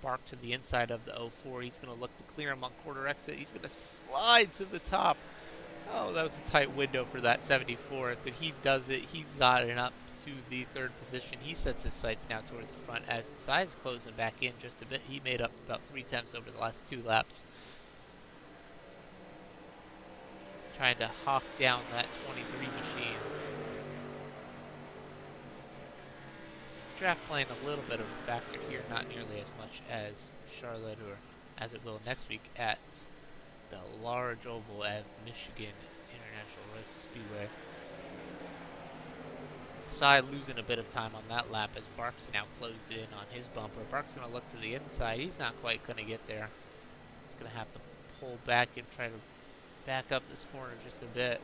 Bark to the inside of the 04. He's going to look to clear him on quarter exit. He's going to slide to the top. Oh, that was a tight window for that 74, but he does it. He got it up to the 3rd position. He sets his sights now towards the front as the side's closing back in just a bit. He made up about 3 tenths over the last 2 laps. Trying to hawk down that 23 machine. Draft playing a little bit of a factor here, not nearly as much as Charlotte or as it will next week at the large oval at Michigan International Speedway. Side losing a bit of time on that lap as Barks now closed in on his bumper. Barks going to look to the inside. He's not quite going to get there. He's going to have to pull back and try to back up this corner just a bit.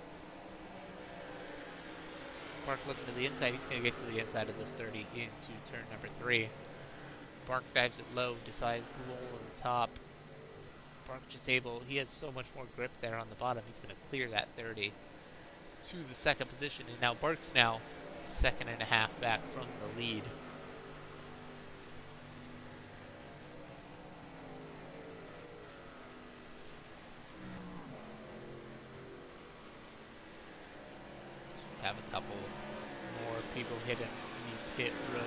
Bark looking to the inside. He's going to get to the inside of this 30 into turn number 3. Bark dives it low, decides to roll on the top. Bark just able, he has so much more grip there on the bottom. He's going to clear that 30 to the 2nd position. And now Bark's now 2.5 seconds back from the lead. Have a couple more people hitting the pit road.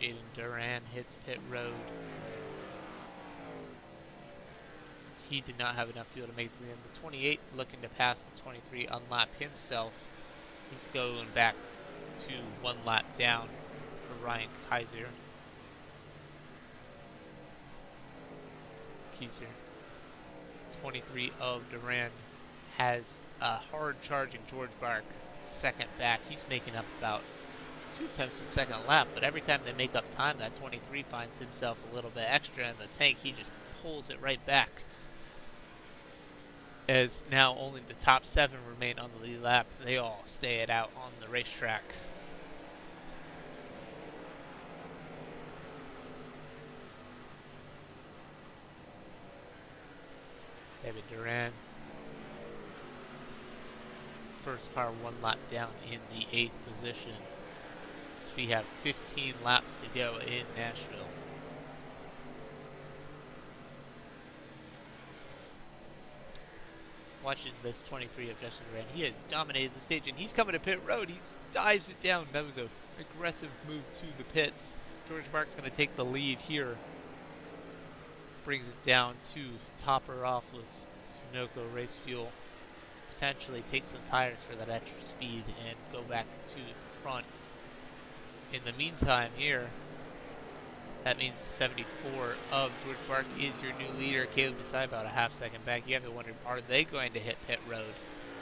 Jaden Duran hits pit road. He did not have enough fuel to make it to the end. The 28 looking to pass the 23, unlap himself. He's going back to 1 lap down for Ryan Kaiser. 23 of Duran has a hard charging George Bark 2nd back. He's making up about 2 tenths of a second lap, but every time they make up time, that 23 finds himself a little bit extra in the tank. He just pulls it right back. As now only the top 7 remain on the lead lap. They all stay it out on the racetrack. David Duran. First car 1 lap down in the 8th position. So we have 15 laps to go in Nashville. Watching this 23 of Justin Duran, he has dominated the stage, and he's coming to pit road. He dives it down. That was an aggressive move to the pits. George Bark's going to take the lead here. Brings it down to top her off with Sunoco race fuel. Potentially take some tires for that extra speed and go back to the front. In the meantime here, that means 74 of George Bark is your new leader. Caleb Desai about a 1/2 second back. You have to wonder, are they going to hit pit road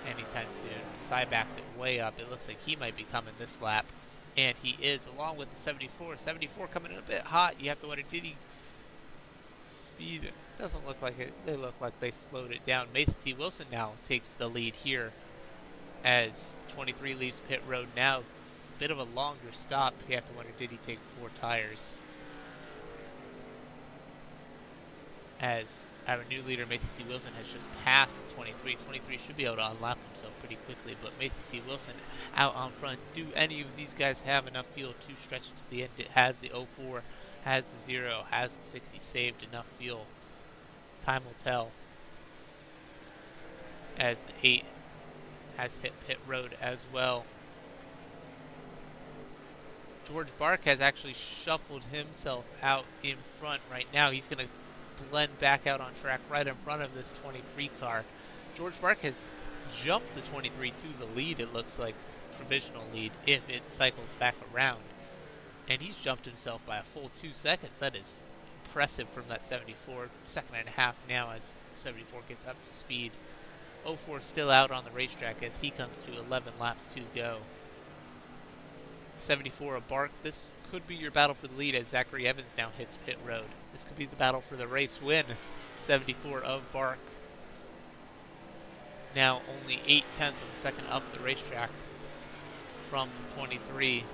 anytime soon? Desai backs it way up. It looks like he might be coming this lap, and he is, along with the 74. 74 coming in a bit hot. You have to wonder, did he speed it? Doesn't look like it. They look like they slowed it down. Mason T. Wilson now takes the lead here as 23 leaves pit road. Now it's a bit of a longer stop. You have to wonder, did he take 4 tires? As our new leader, Mason T. Wilson, has just passed the 23. 23 should be able to unlap himself pretty quickly, but Mason T. Wilson out on front. Do any of these guys have enough fuel to stretch it to the end? It has the 04, has the 0, has the 60 saved enough fuel. Time will tell. As the 8 has hit pit road as well. George Bark has actually shuffled himself out in front right now. He's going to blend back out on track right in front of this 23 car. George Bark has jumped the 23 to the lead, it looks like, provisional lead, if it cycles back around. And he's jumped himself by a full 2 seconds. That is impressive from that 74. 1.5 seconds now as 74 gets up to speed. 04 still out on the racetrack as he comes to 11 laps to go. 74 of Bark. This could be your battle for the lead as Zachary Evans now hits pit road. This could be the battle for the race win. 74 of Bark. Now only 0.8 of a second up the racetrack from the 23.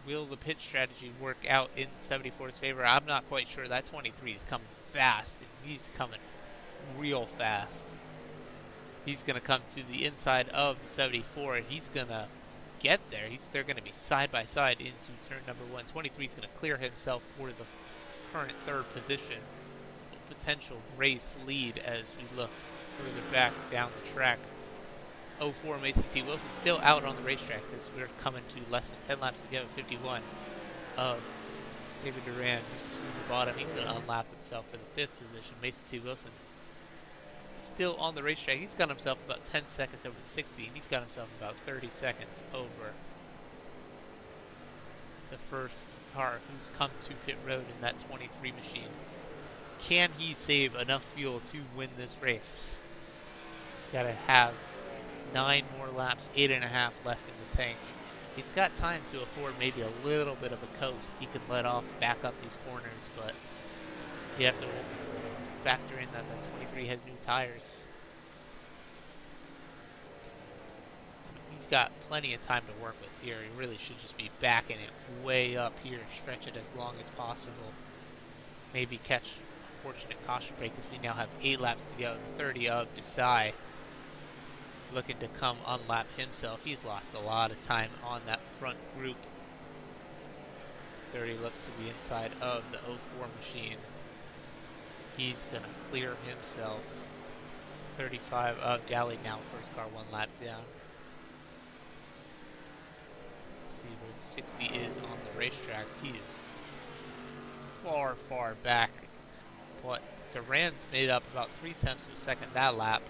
Will the pit strategy work out in 74's favor? I'm not quite sure. That 23 is coming fast. He's coming real fast. He's going to come to the inside of the 74, and he's going to get there. They're going to be side by side into turn number 1. 23 is going to clear himself for the current third position. Potential race lead as we look further back down the track. 04 Mason T. Wilson still out on the racetrack as we're coming to less than 10 laps to go. 51 of David Duran to the bottom. He's going to unlap himself for the 5th position. Mason T. Wilson still on the racetrack. He's got himself about 10 seconds over the 60, and he's got himself about 30 seconds over the first car who's come to pit road in that 23 machine. Can he save enough fuel to win this race? He's got to have 9 more laps, 8.5 left in the tank. He's got time to afford maybe a little bit of a coast. He could let off, back up these corners, but you have to factor in that the 23 has new tires. He's got plenty of time to work with here. He really should just be backing it way up here, stretch it as long as possible. Maybe catch a fortunate caution break as we now have 8 laps to go. The 30 of DSA looking to come unlap himself. He's lost a lot of time on that front group. 30 looks to the inside of the 04 machine. He's going to clear himself. 35 of Daly now first car 1 lap down. Let's see where the 60 is on the racetrack. He is far, far back. But Duran's made up about 0.3 of a second that lap.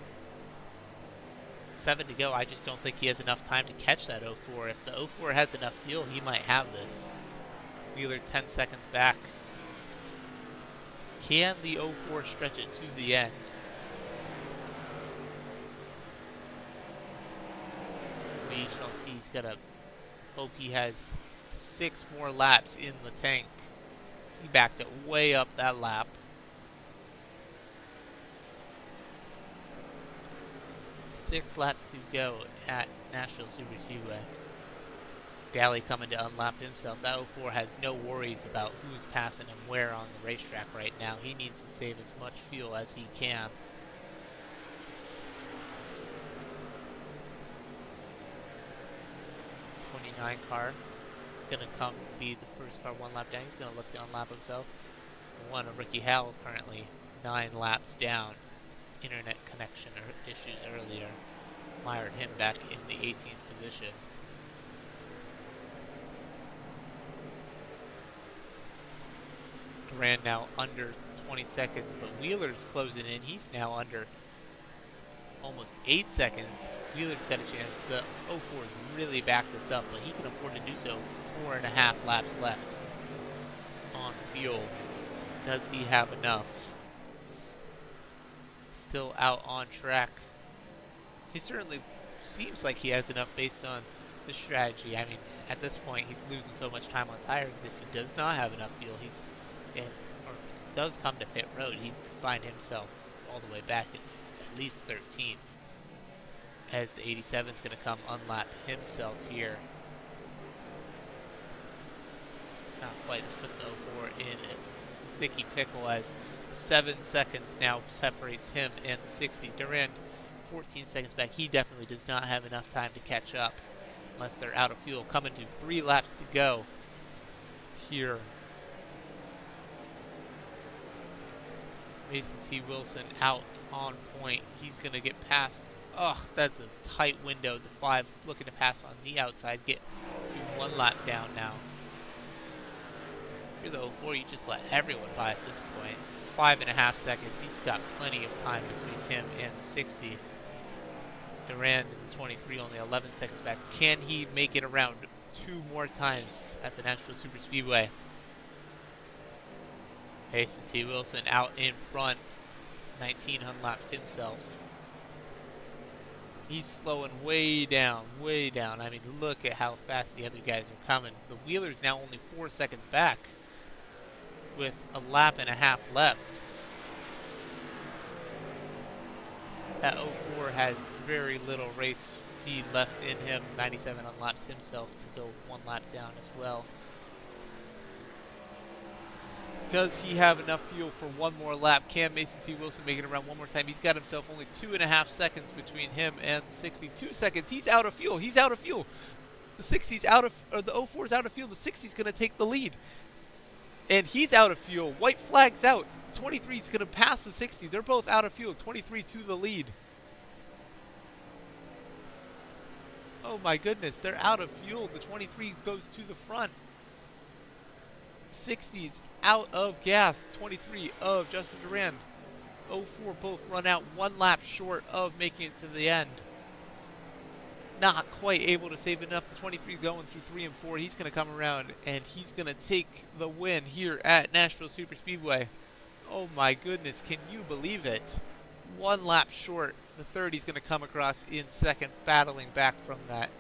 7 to go. I just don't think he has enough time to catch that 04. If the 04 has enough fuel, he might have this. Wheeler 10 seconds back. Can the 04 stretch it to the end? We shall see. He's got to hope he has 6 more laps in the tank. He backed it way up that lap. 6 laps to go at Nashville Superspeedway. Daly coming to unlap himself. That 04 has no worries about who's passing him where on the racetrack right now. He needs to save as much fuel as he can. '29 car gonna come be the first car 1 lap down. He's gonna look to unlap himself. One of Ricky Howell currently 9 laps down. Internet connection issues earlier mired him back in the 18th position. Duran now under 20 seconds, but Wheeler's closing in. He's now under almost 8 seconds. Wheeler's got a chance. The 04's really backed this up, but he can afford to do so. 4.5 laps left on fuel. Does he have enough? Still out on track. He certainly seems like he has enough based on the strategy. I mean, at this point, he's losing so much time on tires. If he does not have enough fuel, or does come to pit road, he'd find himself all the way back at least 13th. As the 87 is going to come unlap himself here. Not quite. This puts the 04 in a sticky pickle as 7 seconds now separates him and the 60. Duran 14 seconds back. He definitely does not have enough time to catch up unless they're out of fuel. Coming to 3 laps to go here. Mason T. Wilson out on point. He's going to get past. Ugh, that's a tight window. The 5 looking to pass on the outside. Get to 1 lap down now. Here though, 04, you just let everyone by at this point. 5.5 seconds. He's got plenty of time between him and the 60. Duran in the 23 only 11 seconds back. Can he make it around 2 more times at the Nashville Superspeedway? Mason T. Wilson out in front. 19 unlaps himself. He's slowing way down, way down. I mean, look at how fast the other guys are coming. The Wheeler's now only 4 seconds back with a lap and a half left. That 04 has very little race speed left in him. 97 on laps himself to go 1 lap down as well. Does he have enough fuel for 1 more lap? Can Mason T. Wilson make it around 1 more time? He's got himself only 2.5 seconds between him and 62 seconds. He's out of fuel. He's out of fuel. The 60's out of, or the 04's out of fuel. The 60's going to take the lead. And he's out of fuel. White flag's out. 23 is going to pass the 60. They're both out of fuel. 23 to the lead. Oh my goodness, they're out of fuel. The 23 goes to the front. 60's out of gas. 23 of Justin Durand. 04 both run out 1 lap short of making it to the end. Not quite able to save enough. The 23 going through 3 and 4. He's going to come around and he's going to take the win here at Nashville Superspeedway. Oh my goodness, can you believe it? 1 lap short. The 30's going to come across in second, battling back from that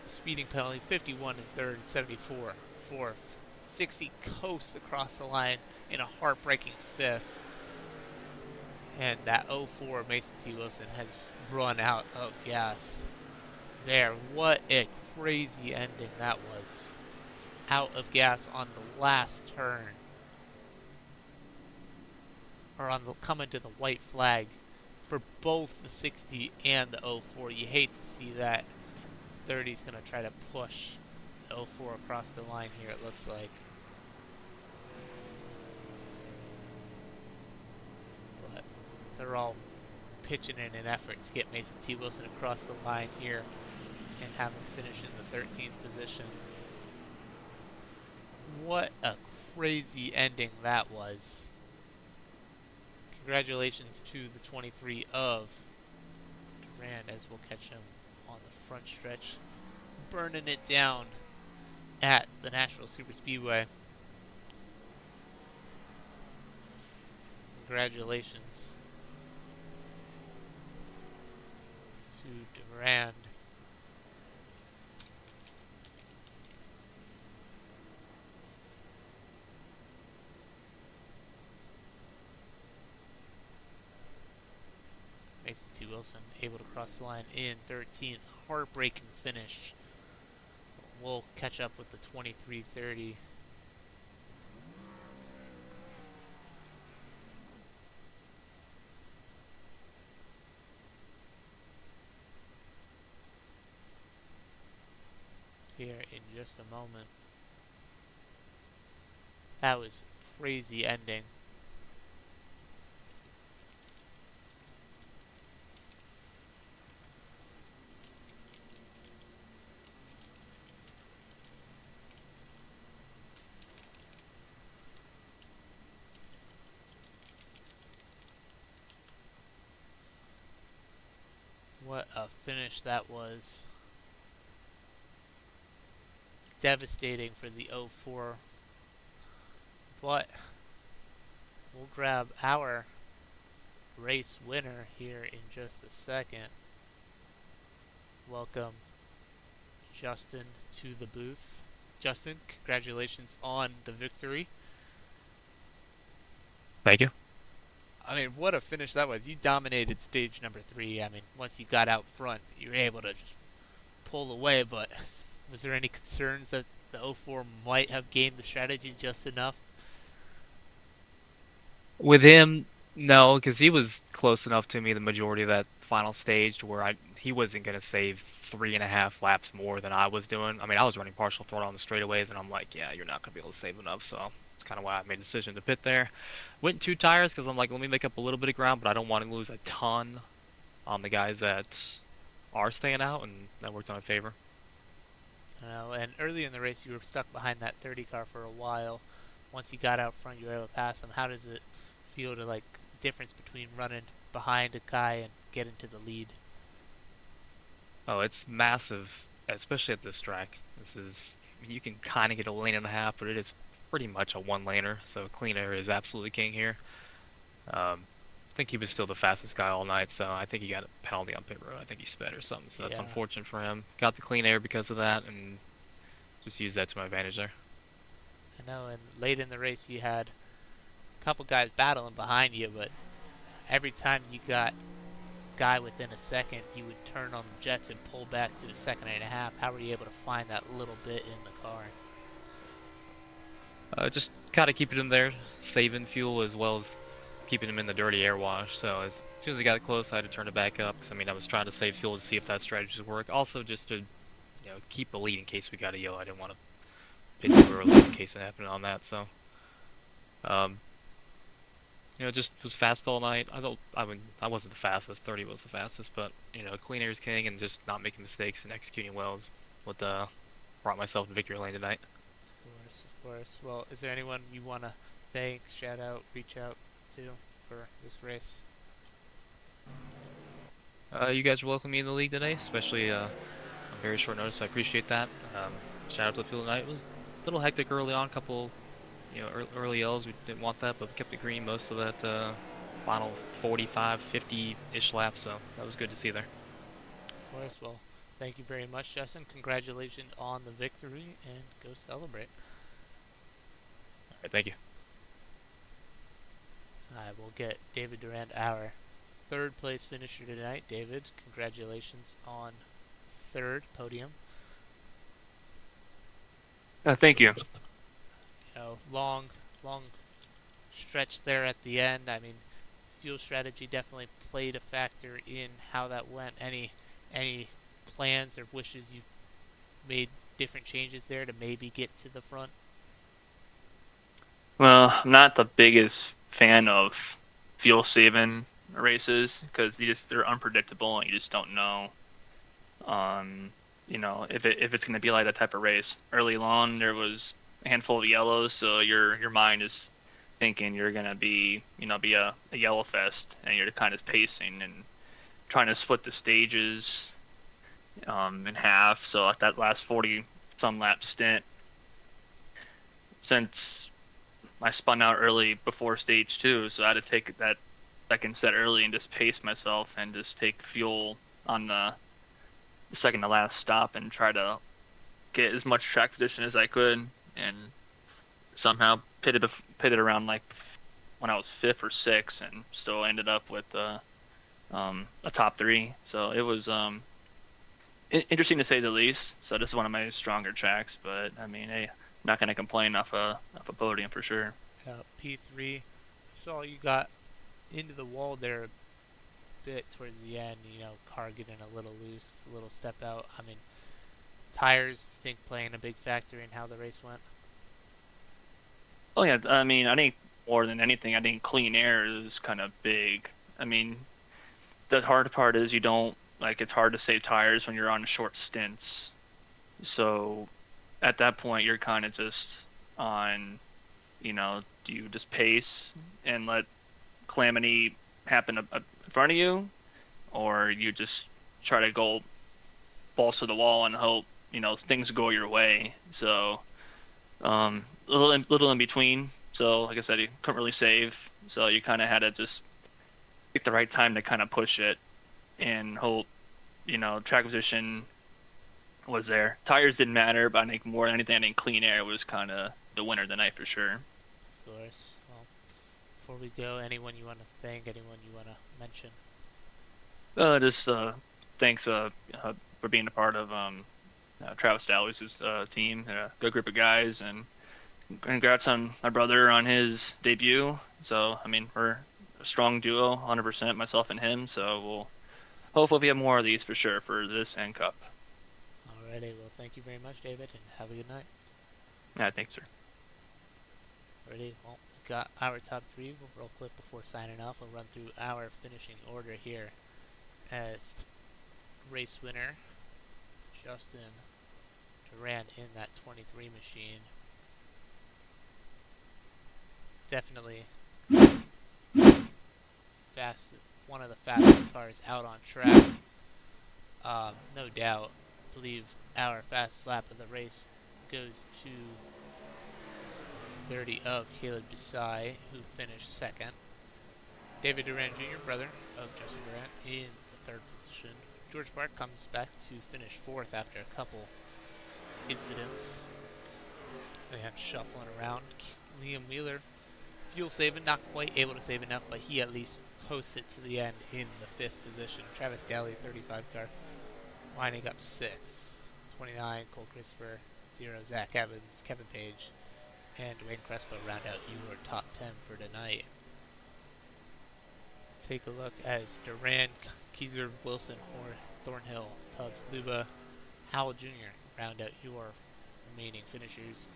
speeding penalty. 51 in third, 74 fourth. 60 coasts across the line in a heartbreaking fifth. And that 04 Mason T. Wilson has run out of gas there. What a crazy ending that was. Out of gas on the last turn. Or on the coming to the white flag for both the 60 and the 04. You hate to see that. This 30 is going to try to push the 04 across the line here, it looks like. But they're all pitching in an effort to get Mason T. Wilson across the line here and have him finish in the 13th position. What a crazy ending that was. Congratulations to the 23 of Durand, as we'll catch him on the front stretch, burning it down at the Nashville Superspeedway. Congratulations to Durand. Mason T. Wilson able to cross the line in 13th. Heartbreaking finish. We'll catch up with the 23:30. Here in just a moment. That was a crazy ending. What a finish that was. Devastating for the 04. But we'll grab our race winner here in just a second. Welcome Justin to the booth. Justin, congratulations on the victory. Thank you. I mean, what a finish that was. You dominated stage number 3. I mean, once you got out front, you were able to just pull away, but was there any concerns that the 04 might have gained the strategy just enough? With him, no, because he was close enough to me the majority of that final stage to where he wasn't going to save 3.5 laps more than I was doing. I mean, I was running partial throttle on the straightaways, and I'm like, yeah, you're not going to be able to save enough, so that's kind of why I made the decision to pit there. Went 2 tires because I'm like, let me make up a little bit of ground, but I don't want to lose a ton on the guys that are staying out, and that worked on my favor. And early in the race, you were stuck behind that 30 car for a while. Once you got out front, you were able to pass him. How does it feel to, like, difference between running behind a guy and getting to the lead? Oh, it's massive, especially at this track. You can kind of get a lane and a half, but it is pretty much a one-laner, so clean air is absolutely king here. think he was still the fastest guy all night, so I think he got a penalty on pit road. I think he sped or something, so that's Yeah, unfortunate for him. Got the clean air because of that, and just used that to my advantage there. I know. And late in the race, you had a couple guys battling behind you, but every time you got guy within a second, you would turn on the jets and pull back to a second and a half. How were you able to find that little bit in the car? Just kind of keeping him there, saving fuel as well as keeping him in the dirty air wash. So as soon as I got close, I had to turn it back up because I mean I was trying to save fuel to see if that strategy would work. Also just to keep the lead in case we got a yellow. I didn't want to pit too early in case it happened on that. So um, just was fast all night. I wasn't the fastest. 30 was the fastest, but clean air is king, and just not making mistakes and executing well is what brought myself to victory lane tonight. Of course, of course. Well, is there anyone you want to thank, shout out, reach out to for this race? You guys were welcoming me in the league today, especially on very short notice. I appreciate that. Shout out to the field tonight. It was a little hectic early on, couple early L's. We didn't want that, but we kept it green most of that final 45, 50-ish laps, so that was good to see there. Of course. Well, thank you very much, Justin. Congratulations on the victory, and go celebrate. All right, thank you. I will get David Durant, our third place finisher tonight. David, congratulations on third podium. Thank you. Long stretch there at the end. I mean, fuel strategy definitely played a factor in how that went. Any plans or wishes you made different changes there to maybe get to the front? Well, I'm not the biggest fan of fuel saving races because they're unpredictable and you just don't know. If it's going to be like that type of race. Early on, there was a handful of yellows, so your mind is thinking you're going to be a yellow fest, and you're kind of pacing and trying to split the stages in half. So at that last 40 some lap stint, since I spun out early before stage 2, so I had to take that second set early and just pace myself and just take fuel on the second to last stop and try to get as much track position as I could, and somehow pitted around like when I was 5th or 6th and still ended up with a top 3. So it was interesting to say the least. So this is one of my stronger tracks, but I mean, hey, I'm not going to complain off a podium for sure. P3, I saw you got into the wall there a bit towards the end, car getting a little loose, a little step out. I mean, tires, do you think playing a big factor in how the race went? Oh yeah, I mean, I think more than anything, I think clean air is kind of big. I mean, the hard part is it's hard to save tires when you're on short stints. So at that point, you're kind of just on, do you just pace and let calamity happen in front of you, or you just try to go balls to the wall and hope things go your way. So a little in between. So like I said, you couldn't really save, so you kind of had to just pick the right time to kind of push it and hope track position was there. Tires didn't matter, but I think more than anything, I think clean air was kind of the winner of the night for sure. Of course. Well, before we go, anyone you want to thank, anyone you want to mention? Just thanks for being a part of Travis Dallas' team. A good group of guys, and congrats on my brother on his debut. So, I mean, we're a strong duo, 100%, myself and him. So we'll hopefully have more of these for sure for this and Cup. Alrighty, well, thank you very much, David, and have a good night. Yeah, thanks, sir. Alrighty, well, we got our top 3 real quick before signing off. We'll run through our finishing order here. As race winner, Justin Durant in that 23 machine. Definitely fast, one of the fastest cars out on track. No doubt. I believe our fastest lap of the race goes to 30 of Caleb DSA, who finished second. David Duran Jr., brother of Justin Duran, in the 3rd position. George Bart comes back to finish 4th after a couple incidents and shuffling around. Liam Wheeler, fuel saving, not quite able to save enough, but he at least coasts it to the end in the 5th position. Travis Galley, 35 car, winding up 6th. 29, Cole Christopher, 0, Zach Evans, Kevin Page, and Dwayne Crespo round out your top 10 for tonight. Take a look as Duran, Keyser, Wilson, Thornhill, Tubbs, Luba, Howell Jr. round out your remaining finishers.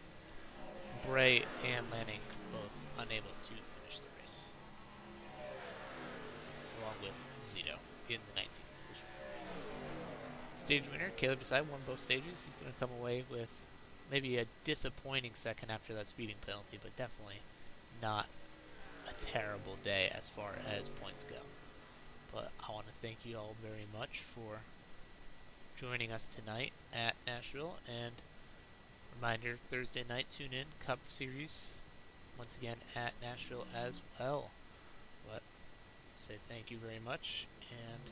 Bray and Lanning both unable to finish the race, along with Zito in the 19th position. Stage winner, Caleb Desai, won both stages. He's going to come away with maybe a disappointing second after that speeding penalty, but definitely not a terrible day as far as points go. But I want to thank you all very much for joining us tonight at Nashville, and reminder, Thursday night, tune in, Cup Series, once again at Nashville as well. But say thank you very much, and